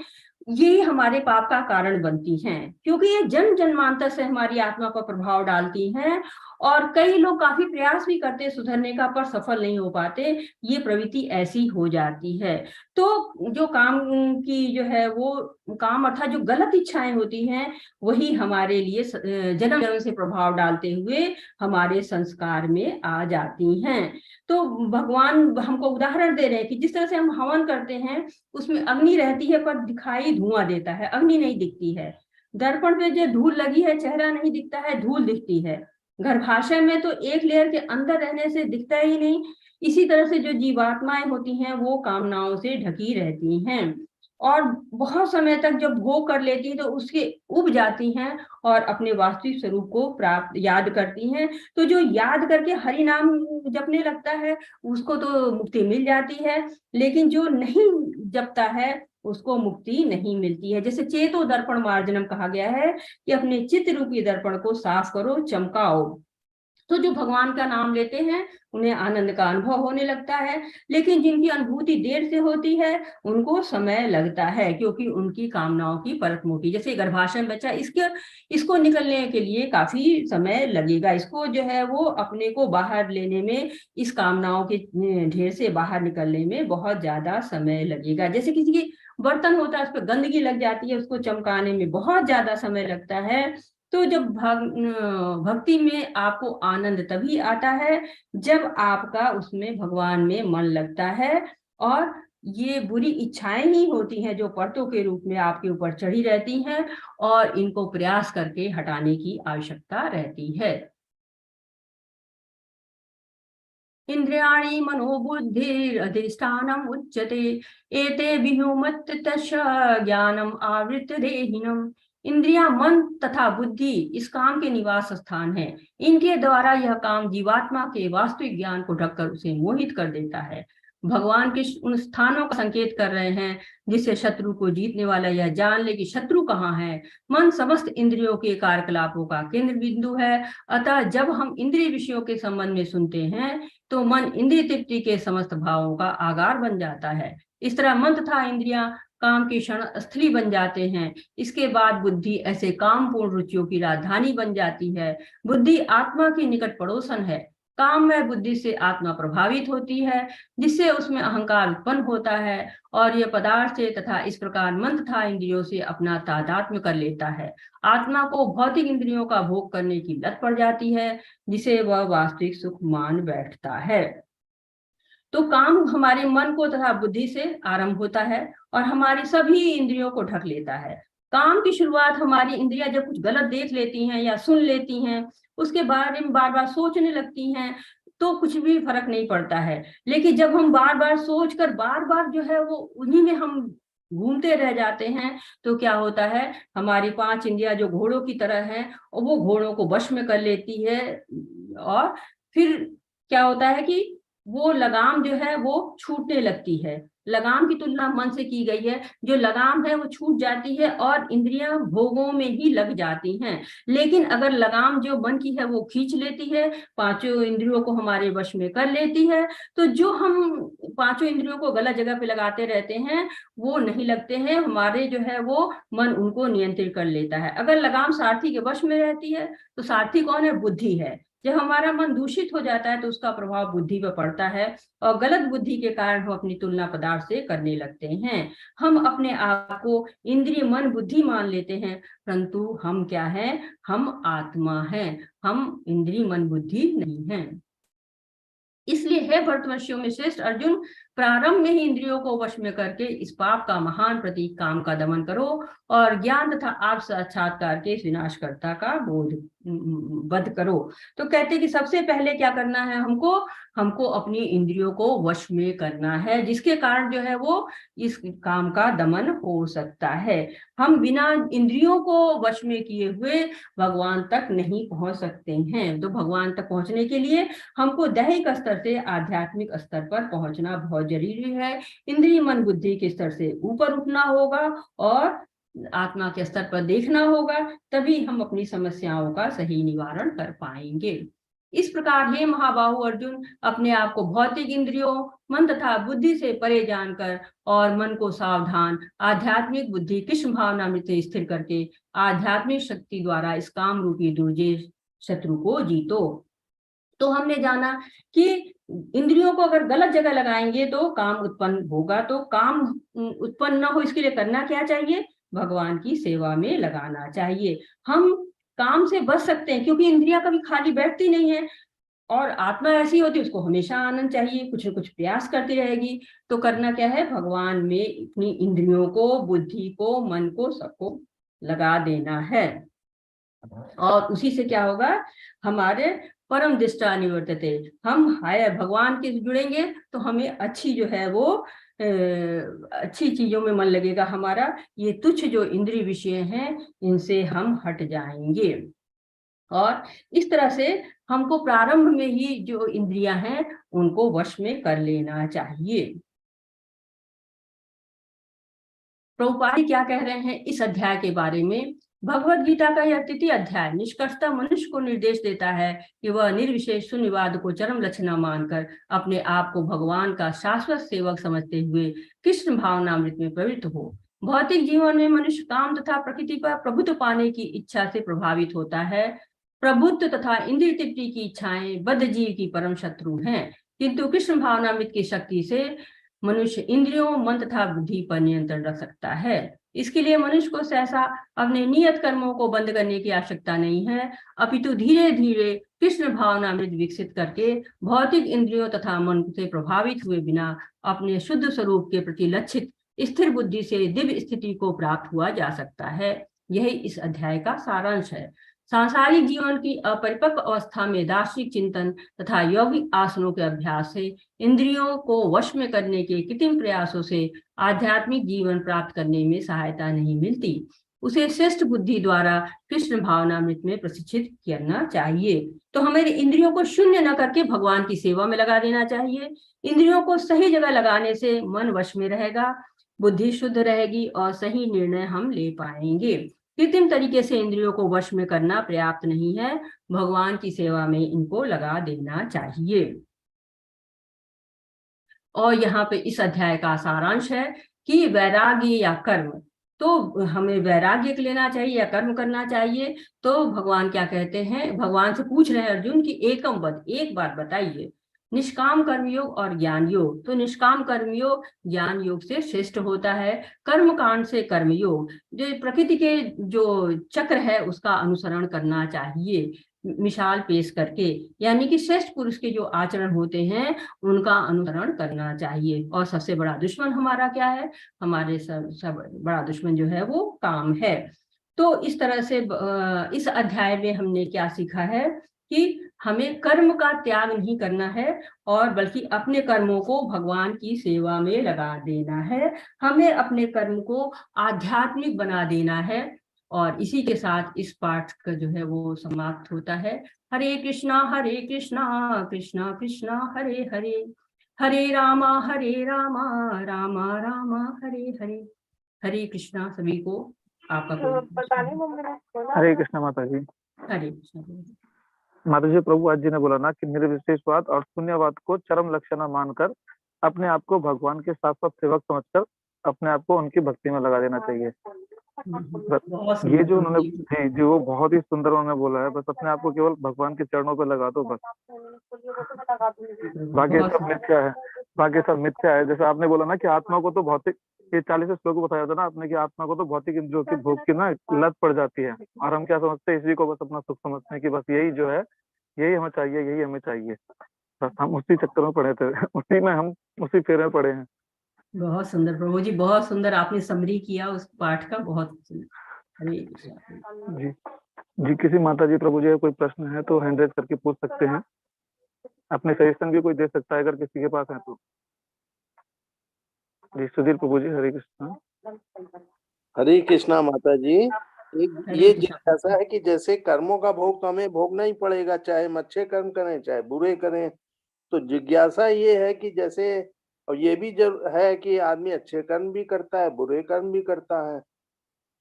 ये हमारे पाप का कारण बनती हैं, क्योंकि ये जन्म जन्मांतर से हमारी आत्मा पर प्रभाव डालती हैं। और कई लोग काफी प्रयास भी करते हैं सुधरने का, पर सफल नहीं हो पाते, ये प्रवृत्ति ऐसी हो जाती है। तो जो काम की जो है वो काम अर्थात जो गलत इच्छाएं होती हैं, वही हमारे लिए जन्म जन्म से प्रभाव डालते हुए हमारे संस्कार में आ जाती हैं। तो भगवान हमको उदाहरण दे रहे हैं कि जिस तरह से हम हवन करते हैं, उसमें अग्नि रहती है पर दिखाई धुआं देता है, अग्नि नहीं दिखती है। दर्पण पे जो धूल लगी है, चेहरा नहीं दिखता है, धूल दिखती है। गर्भाशय में तो एक लेयर के अंदर रहने से दिखता ही नहीं। इसी तरह से जो जीवात्माएं होती हैं वो कामनाओं से ढकी रहती हैं, और बहुत समय तक जब भोग कर लेती हैं तो उसके उब जाती हैं और अपने वास्तविक स्वरूप को प्राप्त याद करती हैं। तो जो याद करके हरि नाम जपने लगता है उसको तो मुक्ति मिल जाती है, लेकिन जो नहीं जपता है उसको मुक्ति नहीं मिलती है। जैसे चेतो दर्पण मार्जनम कहा गया है कि अपने चित्त रूपी दर्पण को साफ करो, चमकाओ। तो जो भगवान का नाम लेते हैं उन्हें आनंद का अनुभव होने लगता है, लेकिन जिनकी अनुभूति देर से होती है उनको समय लगता है, क्योंकि उनकी कामनाओं की परत मोटी। जैसे गर्भाशय बच्चा, इसको निकलने के लिए काफी समय लगेगा, इसको जो है वो अपने को बाहर लेने में, इस कामनाओं के ढेर से बाहर निकलने में बहुत ज्यादा समय लगेगा। जैसे किसी की बर्तन होता है, उस पर गंदगी लग जाती है, उसको चमकाने में बहुत ज्यादा समय लगता है। तो जब भक्ति में आपको आनंद तभी आता है जब आपका उसमें भगवान में मन लगता है, और ये बुरी इच्छाएं ही होती हैं जो परतों के रूप में आपके ऊपर चढ़ी रहती हैं, और इनको प्रयास करके हटाने की आवश्यकता रहती है। इंद्रियाणि मनोबुद्धिरधिष्ठानम् उच्यते एते विहुमत्तश ज्ञानम आवृत देहिनम। इंद्रियां, मन तथा बुद्धि इस काम के निवास स्थान है। इनके द्वारा यह काम जीवात्मा के वास्तविक ज्ञान को ढककर उसे मोहित कर देता है। भगवान के उन स्थानों का संकेत कर रहे हैं जिससे शत्रु को जीतने वाला यह जान ले कि शत्रु कहाँ है। मन समस्त इंद्रियों के कार्यकलापों का केंद्र बिंदु है। अतः जब हम इंद्रिय विषयों के संबंध में सुनते हैं तो मन इंद्रिय तृप्ति के समस्त भावों का आगार बन जाता है। इस तरह मन तथा इंद्रियां काम की क्षण स्थली बन जाते हैं। इसके बाद बुद्धि ऐसे कामपूर्ण रुचियों की राजधानी बन जाती है। बुद्धि आत्मा की निकट पड़ोसन है। काम में बुद्धि से आत्मा प्रभावित होती है, जिससे उसमें अहंकार उत्पन्न होता है और यह पदार्थ से तथा इस प्रकार मन तथा इंद्रियों से अपना तादात्म्य कर लेता है। आत्मा को भौतिक इंद्रियों का भोग करने की लत पड़ जाती है, जिसे वह वास्तविक सुख मान बैठता है। तो काम हमारे मन को तथा बुद्धि से आरंभ होता है और हमारी सभी इंद्रियों को ढक लेता है। काम की शुरुआत हमारी इंद्रियां जब कुछ गलत देख लेती हैं या सुन लेती हैं, उसके बारे में बार बार सोचने लगती हैं, तो कुछ भी फर्क नहीं पड़ता है। लेकिन जब हम बार बार सोचकर बार बार जो है वो उन्हीं में हम घूमते रह जाते हैं, तो क्या होता है, हमारी 5 इंद्रियां जो घोड़ों की तरह हैं, और वो घोड़ों को वश में कर लेती है। और फिर क्या होता है कि वो लगाम जो है वो छूटने लगती है। लगाम की तुलना मन से की गई है। जो लगाम है वो छूट जाती है और इंद्रियां भोगों में ही लग जाती हैं। लेकिन अगर लगाम जो मन की है वो खींच लेती है, 5 इंद्रियों को हमारे वश में कर लेती है, तो जो हम 5 इंद्रियों को गलत जगह पे लगाते रहते हैं वो नहीं लगते हैं, हमारे जो है वो मन उनको नियंत्रित कर लेता है। अगर लगाम सारथी के वश में रहती है तो सारथी कौन है? बुद्धि है। जब हमारा मन दूषित हो जाता है तो उसका प्रभाव बुद्धि पर पड़ता है और गलत बुद्धि के कारण हम अपनी तुलना पदार्थ से करने लगते हैं। हम अपने आप को इंद्रिय मन बुद्धि मान लेते हैं, परंतु हम क्या हैं? हम आत्मा हैं, हम इंद्रिय मन बुद्धि नहीं हैं। इसलिए हे भरतवंशियों में श्रेष्ठ अर्जुन, प्रारंभ में ही इंद्रियों को वश में करके इस पाप का महान प्रतीक काम का दमन करो और ज्ञान तथा आप साक्षात्कार के विनाशकर्ता का वध करो। तो कहते कि सबसे पहले क्या करना है? हमको अपनी इंद्रियों को वश में करना है, जिसके कारण जो है वो इस काम का दमन हो सकता है। हम बिना इंद्रियों को वश में किए हुए भगवान तक नहीं पहुंच सकते हैं। तो भगवान तक पहुंचने के लिए हमको दैहिक स्तर से आध्यात्मिक स्तर पर पहुंचना बहुत जरूरी है। इंद्रिय मन बुद्धि के स्तर से ऊपर उठना होगा और आत्मा के स्तर पर देखना होगा, तभी हम अपनी समस्याओं का सही निवारण कर पाएंगे। इस प्रकार हे महाबाहु अर्जुन, अपने आप को भौतिक इंद्रियों मन तथा बुद्धि से परे जानकर और मन को सावधान आध्यात्मिक बुद्धि कृष्ण भावना में स्थिर करके आध्यात्मिक शक्ति द्वारा इस काम रूपी दुर्जय शत्रु को जीतो। तो हमने जाना कि इंद्रियों को अगर गलत जगह लगाएंगे तो काम उत्पन्न होगा। तो काम उत्पन्न न हो इसके लिए करना क्या चाहिए? भगवान की सेवा में लगाना चाहिए। हम काम से बच सकते हैं क्योंकि इंद्रियां कभी खाली बैठती नहीं है और आत्मा ऐसी होती है, उसको हमेशा आनंद चाहिए, कुछ न कुछ प्रयास करती रहेगी। तो करना क्या है? भगवान में अपनी इंद्रियों को, बुद्धि को, मन को, सबको लगा देना है। और उसी से क्या होगा? हमारे परम दृष्टा निवर्तते, हम हाय भगवान के जुड़ेंगे तो हमें अच्छी जो है वो अच्छी चीजों में मन लगेगा हमारा। ये तुच्छ जो इंद्रिय विषय हैं इनसे हम हट जाएंगे और इस तरह से हमको प्रारंभ में ही जो इंद्रियां हैं उनको वश में कर लेना चाहिए। प्रभुपाद क्या कह रहे हैं इस अध्याय के बारे में? भगवत गीता का यह तृतीय अध्याय निष्कर्षतः मनुष्य को निर्देश देता है कि वह निर्विशेष शून्यवाद को चरम लक्ष्य न मानकर अपने आप को भगवान का शाश्वत सेवक समझते हुए कृष्ण भावनामृत में प्रवृत्त हो। भौतिक जीवन में मनुष्य काम तथा प्रकृति पर प्रभुत्व पाने की इच्छा से प्रभावित होता है। प्रभुत्व तथा इंद्रिय तृप्ति की इच्छाएं बद्ध जीव की परम शत्रु हैं, किंतु कृष्ण भावनामृत की शक्ति से मनुष्य इंद्रियों, मन तथा बुद्धि पर नियंत्रण रख सकता है। इसके लिए मनुष्य को सहसा अपने नियत कर्मों को बंद करने की आवश्यकता नहीं है, अपितु धीरे धीरे कृष्ण भावनामृत विकसित करके भौतिक इंद्रियों तथा मन से प्रभावित हुए बिना अपने शुद्ध स्वरूप के प्रति लक्षित स्थिर बुद्धि से दिव्य स्थिति को प्राप्त हुआ जा सकता है। यही इस अध्याय का सारांश है। सांसारिक जीवन की अपरिपक्व अवस्था में दार्शनिक चिंतन तथा यौगिक आसनों के अभ्यास से इंद्रियों को वश में करने के कृत्रिम प्रयासों से आध्यात्मिक जीवन प्राप्त करने में सहायता नहीं मिलती। उसे श्रेष्ठ बुद्धि द्वारा कृष्ण भावनामृत में प्रशिक्षित करना चाहिए। तो हमें इंद्रियों को शून्य न करके भगवान की सेवा में लगा देना चाहिए। इंद्रियों को सही जगह लगाने से मन वश में रहेगा, बुद्धि शुद्ध रहेगी और सही निर्णय हम ले पाएंगे। कृत्रिम तरीके से इंद्रियों को वश में करना पर्याप्त नहीं है, भगवान की सेवा में इनको लगा देना चाहिए। और यहाँ पे इस अध्याय का सारांश है कि वैराग्य या कर्म, तो हमें वैराग्य लेना चाहिए या कर्म करना चाहिए। तो भगवान क्या कहते हैं? भगवान से पूछ रहे हैं अर्जुन की एकम वद, एक बात बताइए, निष्काम कर्मयोग और ज्ञान योग। तो निष्काम कर्मयोग ज्ञान योग से श्रेष्ठ होता है। कर्म कांड से कर्मयोग, जो प्रकृति के जो चक्र है उसका अनुसरण करना चाहिए मिसाल पेश करके, यानी कि श्रेष्ठ पुरुष के जो आचरण होते हैं उनका अनुसरण करना चाहिए। और सबसे बड़ा दुश्मन हमारा क्या है? हमारे सब बड़ा दुश्मन जो है वो काम है। तो इस तरह से इस अध्याय में हमने क्या सीखा है कि हमें कर्म का त्याग नहीं करना है और बल्कि अपने कर्मों को भगवान की सेवा में लगा देना है। हमें अपने कर्म को आध्यात्मिक बना देना है। और इसी के साथ इस पाठ का जो है वो समाप्त होता है। हरे कृष्णा कृष्णा कृष्णा हरे हरे, हरे रामा रामा रामा हरे हरे। हरे कृष्णा सभी को। आपका हरे कृष्णा माता जी। हरे कृष्णा। माता जी, प्रभु आज जी ने बोला ना कि निर्विशेषवाद और शून्यवाद को चरम लक्ष्य न मानकर अपने आप को भगवान के शाश्वत सेवक समझकर अपने आप को उनकी भक्ति में लगा देना चाहिए। ये जो उन्होंने जी वो बहुत ही सुंदर उन्होंने बोला है। बस अपने आप को केवल भगवान के चरणों पर लगा दो बस, बाकी सब मिथ्या है, बाकी सब मिथ्या है। जैसे आपने बोला ना कि आत्मा को तो भौतिक, ये 40 श्लोक बताया था ना आपने कि आत्मा को तो भौतिक इंद्रियों की भोग की ना लत पड़ जाती है, और हम क्या समझते हैं इसी को बस अपना सुख समझते हैं कि बस यही जो है यही हमें चाहिए, यही हमें चाहिए। बस हम उसी चक्कर में पड़े थे, उसी में हम उसी फेरे में पड़े हैं। बहुत सुंदर प्रभु जी, बहुत सुंदर आपने समरी किया उस पाठ का, बहुत जी जी। किसी माता जी प्रभु जी कोई प्रश्न है तो हैंड रेज करके पूछ सकते हैं। अपने सजेशन भी कोई दे सकता है अगर किसी के पास है तो। जी सुधीर प्रभु जी, हरे कृष्णा। हरे कृष्णा माता जी। एक ये जिज्ञासा है कि जैसे कर्मों का भोग तो हमें भोगना ही पड़ेगा, चाहे हम अच्छे कर्म करें चाहे बुरे करें। तो जिज्ञासा ये है कि जैसे, और ये भी जो है कि आदमी अच्छे कर्म भी करता है बुरे कर्म भी करता है,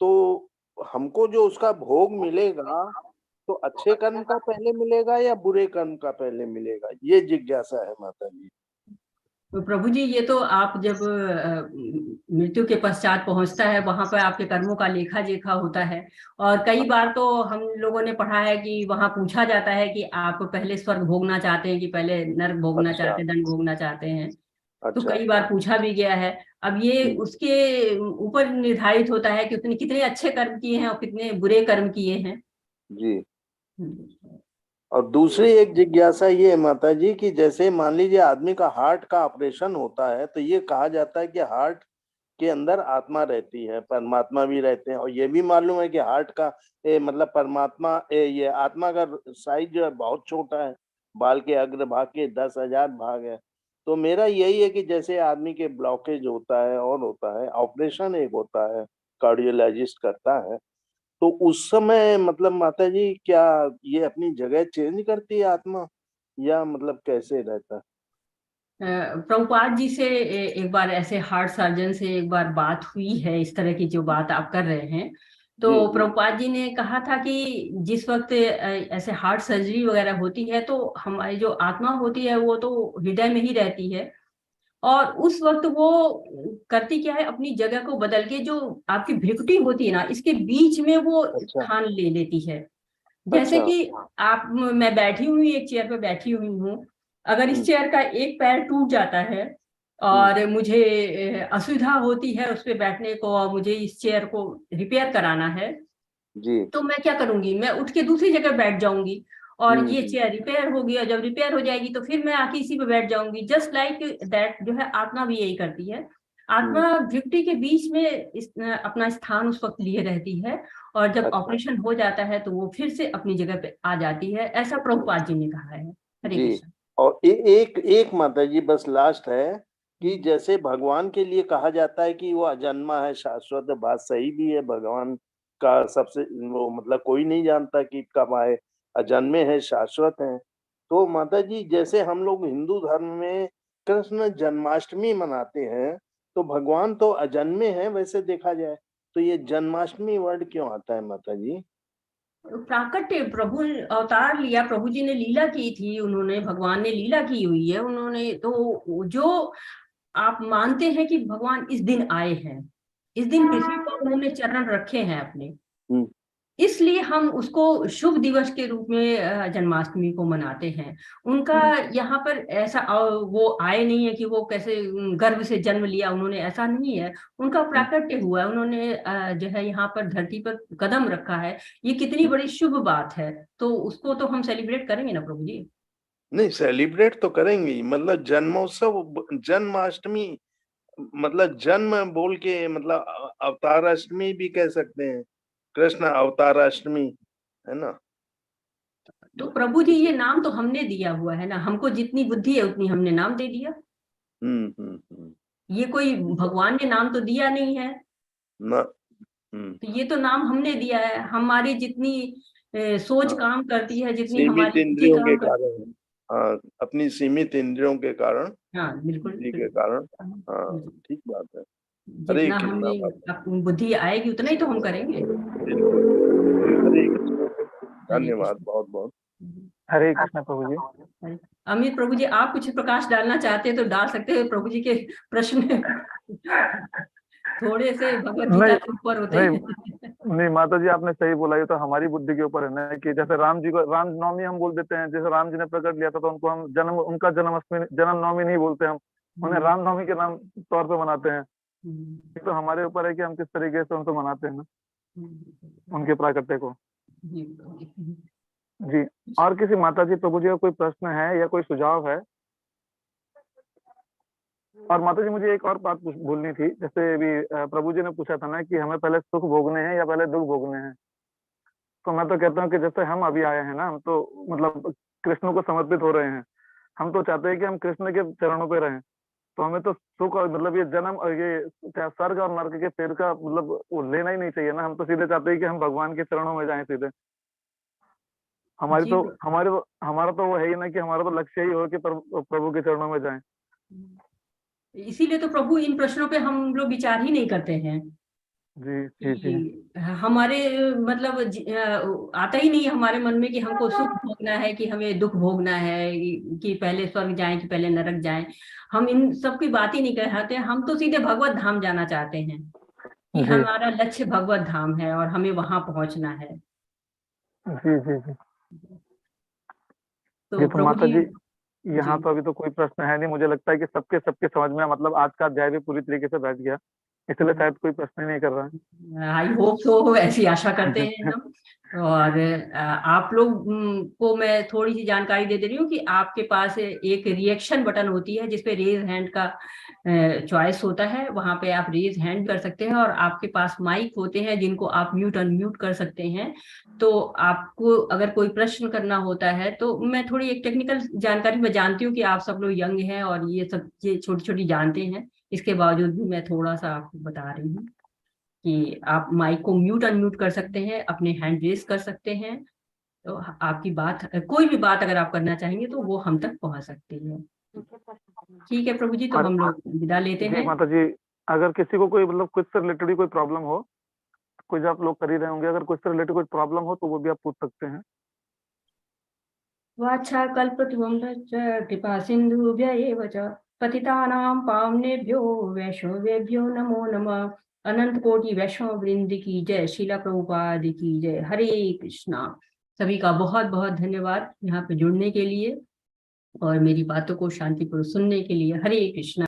तो हमको जो उसका भोग मिलेगा तो अच्छे कर्म का पहले मिलेगा या बुरे कर्म का पहले मिलेगा, ये जिज्ञासा है माता जी। तो प्रभु जी ये तो आप जब मृत्यु के पश्चात पहुंचता है वहां पर आपके कर्मों का लेखा जोखा होता है। और कई बार तो हम लोगों ने पढ़ा है कि वहां पूछा जाता है कि आप पहले स्वर्ग भोगना चाहते हैं कि पहले नरक भोगना चाहते हैं, दंड भोगना चाहते हैं। तो कई बार पूछा भी गया है। अब ये उसके ऊपर निर्धारित होता है कि उसने कितने अच्छे कर्म किए हैं और कितने बुरे कर्म किए हैं। जी। और दूसरी एक जिज्ञासा ये है माता जी कि जैसे मान लीजिए आदमी का हार्ट का ऑपरेशन होता है तो ये कहा जाता है कि हार्ट के अंदर आत्मा रहती है, परमात्मा भी रहते हैं। और ये भी मालूम है कि हार्ट का मतलब परमात्मा ये आत्मा का साइज जो है बहुत छोटा है, बाल के अग्रभाग के 10,000 भाग है। तो मेरा यही है कि जैसे आदमी के ब्लॉकेज होता है और होता है, ऑपरेशन एक होता है, कार्डियोलॉजिस्ट करता है, तो उस समय मतलब माता जी क्या ये अपनी जगह चेंज करती है आत्मा, या मतलब कैसे रहता है? प्रभुपाद जी से एक बार ऐसे हार्ट सर्जन से एक बार बात हुई है, इस तरह की जो बात आप कर रहे हैं। तो जी, जी। प्रभुपाद जी ने कहा था कि जिस वक्त ऐसे हार्ट सर्जरी वगैरह होती है तो हमारी जो आत्मा होती है वो तो हृदय में ही रहती है, और उस वक्त वो करती क्या है, अपनी जगह को बदल के जो आपकी भ्रिकुटी होती है ना, इसके बीच में वो अच्छा, स्थान ले लेती है। जैसे अच्छा। कि आप, मैं बैठी हुई एक चेयर पे बैठी हुई हूँ, अगर इस हम्म, चेयर का एक पैर टूट जाता है हम्म, और मुझे असुविधा होती है उस पे बैठने को, और मुझे इस चेयर को रिपेयर कराना है, जी। तो मैं क्या करूंगी, मैं उठ के दूसरी जगह बैठ जाऊंगी और ये हम्म, चेयर रिपेयर होगी, और जब रिपेयर हो जाएगी तो फिर मैं आके इसी पे बैठ जाऊंगी। जस्ट लाइक दैट जो है आत्मा भी यही करती है। हम्म। आत्मा भृकुटी के बीच में अपना स्थान उस वक्त लिए रहती है, और जब अच्छा, ऑपरेशन हो जाता है तो वो फिर से अपनी जगह पे आ जाती है, ऐसा अच्छा। प्रभुपाद जी ने कहा है। हरे जी। कृष्ण। और एक एक माता जी बस लास्ट है कि जैसे भगवान के लिए कहा जाता है कि वो अजन्मा है, शाश्वत है, बात सही भी है। भगवान का सबसे वो मतलब कोई नहीं जानता कि कब आए, अजन्मे है, शाश्वत है। तो माता जी जैसे हम लोग हिंदू धर्म में कृष्ण जन्माष्टमी मनाते हैं, तो भगवान तो अजन्मे हैं वैसे देखा जाए, तो ये जन्माष्टमी वर्ड क्यों आता है माता जी? प्राकट्य, प्रभु अवतार लिया, प्रभु जी ने लीला की थी, उन्होंने, भगवान ने लीला की हुई है उन्होंने, तो जो आप मानते हैं कि भगवान इस दिन आए हैं, इस दिन पृथ्वी पर उन्होंने चरण रखे हैं अपने, हम्म, इसलिए हम उसको शुभ दिवस के रूप में जन्माष्टमी को मनाते हैं। उनका हम्म, यहाँ पर ऐसा वो आए नहीं है कि वो कैसे गर्भ से जन्म लिया उन्होंने, ऐसा नहीं है। उनका हम्म। प्राकट्य हुआ है, उन्होंने जो है यहाँ पर धरती पर कदम रखा है, ये कितनी बड़ी शुभ बात है, तो उसको तो हम सेलिब्रेट करेंगे ना प्रभु जी। नहीं, सेलिब्रेट तो करेंगे ही, मतलब जन्मोत्सव, जन्माष्टमी, मतलब जन्म बोल के मतलब अवताराष्टमी भी कह सकते हैं, कृष्ण अवताराष्टमी, है ना? तो प्रभु जी ये नाम तो हमने दिया हुआ है ना, हमको जितनी बुद्धि है उतनी हमने नाम दे दिया। हम्म। ये कोई भगवान ने नाम तो दिया नहीं है, ना। हम्म। तो ये तो नाम हमने दिया है। हमारी जितनी सोच हाँ, काम करती है, जितनी सीमित हमारी बुद्धि इंद्रियों के काम करती कारण। हाँ, अपनी सीमित इंद्रियों के कारण, है, हाँ बिल्कुल बुद्धि के कारण। हाँ, बिल्कुल। ठीक बात है। हरे जितना कृष्णा हमें बाबा। अपनी बुद्धि आएगी उतना ही तो हम करेंगे। बिल्कुल, बिल्कुल। हरे कृष्णा। हरे धन्यवाद कृष्ण। बहुत बहुत। हरे कृष्ण प्रभु जी। अमित प्रभु जी, आप कुछ प्रकाश डालना चाहते हैं तो डाल सकते हैं, प्रभु जी के प्रश्न थोड़े से भगवत गीता नहीं, के ऊपर होते नहीं, हैं। नहीं माता जी, आपने सही बोला। ये तो हमारी बुद्धि के ऊपर है ना, कि जैसे राम जी को रामनवमी हम बोल देते हैं, जैसे राम जी ने प्रकट लिया था तो उनको हम उनका जन्माष्टमी, जन्मनवमी नहीं बोलते, हम उन्हें रामनवमी के नाम तौर पे मनाते हैं। ये तो हमारे ऊपर है कि हम किस तरीके से उनको मनाते हैं ना, उनके प्राकट्य को। जी। और किसी माता जी प्रभु जी का कोई प्रश्न है या कोई सुझाव है? और माता जी मुझे एक और बात बोलनी थी। जैसे अभी प्रभु जी ने पूछा था ना कि हमें पहले सुख भोगने हैं या पहले दुख भोगने हैं, तो मैं तो कहता हूँ कि जैसे हम अभी आए हैं ना, हम तो मतलब कृष्ण को समर्पित हो रहे हैं। हम तो चाहते हैं कि हम कृष्ण के चरणों पे रहें। तो हमें तो सुख और मतलब ये जन्म और ये क्या स्वर्ग और नरक के पेड़ का मतलब वो लेना ही नहीं चाहिए ना। हम तो सीधे चाहते हैं कि हम भगवान के चरणों में जाएं सीधे। हमारी जी तो हमारा तो वो है ही ना कि हमारा तो लक्ष्य ही हो कि प्रभु के चरणों में जाएं। इसीलिए तो प्रभु इन प्रश्नों पे हम लोग विचार ही नहीं करते हैं जी जी जी। कि हमारे मतलब आता ही नहीं हमारे मन में कि हमको सुख भोगना है कि हमें दुख भोगना है, कि पहले स्वर्ग जाएं कि पहले नरक जाएं। हम इन सब की बात ही नहीं कहते, हम तो सीधे भगवत धाम जाना चाहते हैं, कि जी हमारा लक्ष्य भगवत धाम है और हमें वहां पहुंचना है। जी जी जी। जी तो तो प्रभु माता जी। जी, जी। यहाँ तो अभी तो कोई प्रश्न है नहीं। मुझे लगता है कि सबके सबके समझ में मतलब आज का अध्याय भी पूरी तरीके से बैठ गया, इसलिए शायद कोई प्रश्न ही नहीं कर रहा आई होप सो, ऐसी आशा करते हैं है। हम। और आप लोग को मैं थोड़ी सी जानकारी दे रही हूँ कि आपके पास एक रिएक्शन बटन होती है जिसपे रेज हैंड का चॉइस होता है, वहां पे आप रेज हैंड कर सकते हैं, और आपके पास माइक होते हैं जिनको आप म्यूट अनम्यूट कर सकते हैं। तो आपको अगर कोई प्रश्न करना होता है तो मैं थोड़ी एक टेक्निकल जानकारी, मैं जानती हूँ कि आप सब लोग यंग हैं और ये सब ये छोटी छोटी जानते हैं, इसके बावजूद भी मैं थोड़ा सा आपको बता रही हूँ कि आप माइक को म्यूट अनम्यूट कर सकते हैं, अपने हैंड रेस कर सकते हैं। तो आपकी बात, कोई भी बात अगर आप करना चाहेंगे तो वो हम तक पहुंच सकती है। ठीक है प्रभु जी, तो हम लोग विदा लेते जी हैं। माता जी, अगर किसी को कोई मतलब कुछ से रिलेटेड कोई प्रॉब्लम हो, कुछ आप लोग कर ही रहे होंगे, अगर कुछ से रिलेटेड कोई प्रॉब्लम हो तो वो भी आप पूछ सकते हैं। वाचा कल्पतरुभ्यश्च कृपा सिन्धुभ्य एव च पतितानां पावनेभ्यो वैष्णवेभ्यो नमो नमः। अनंत कोटि वैष्णव वृंद की जय, शीला प्रभुपाद की जय। हरे कृष्णा। सभी का बहुत बहुत धन्यवाद यहाँ पे जुड़ने के लिए और मेरी बातों को शांतिपूर्वक सुनने के लिए। हरे कृष्णा।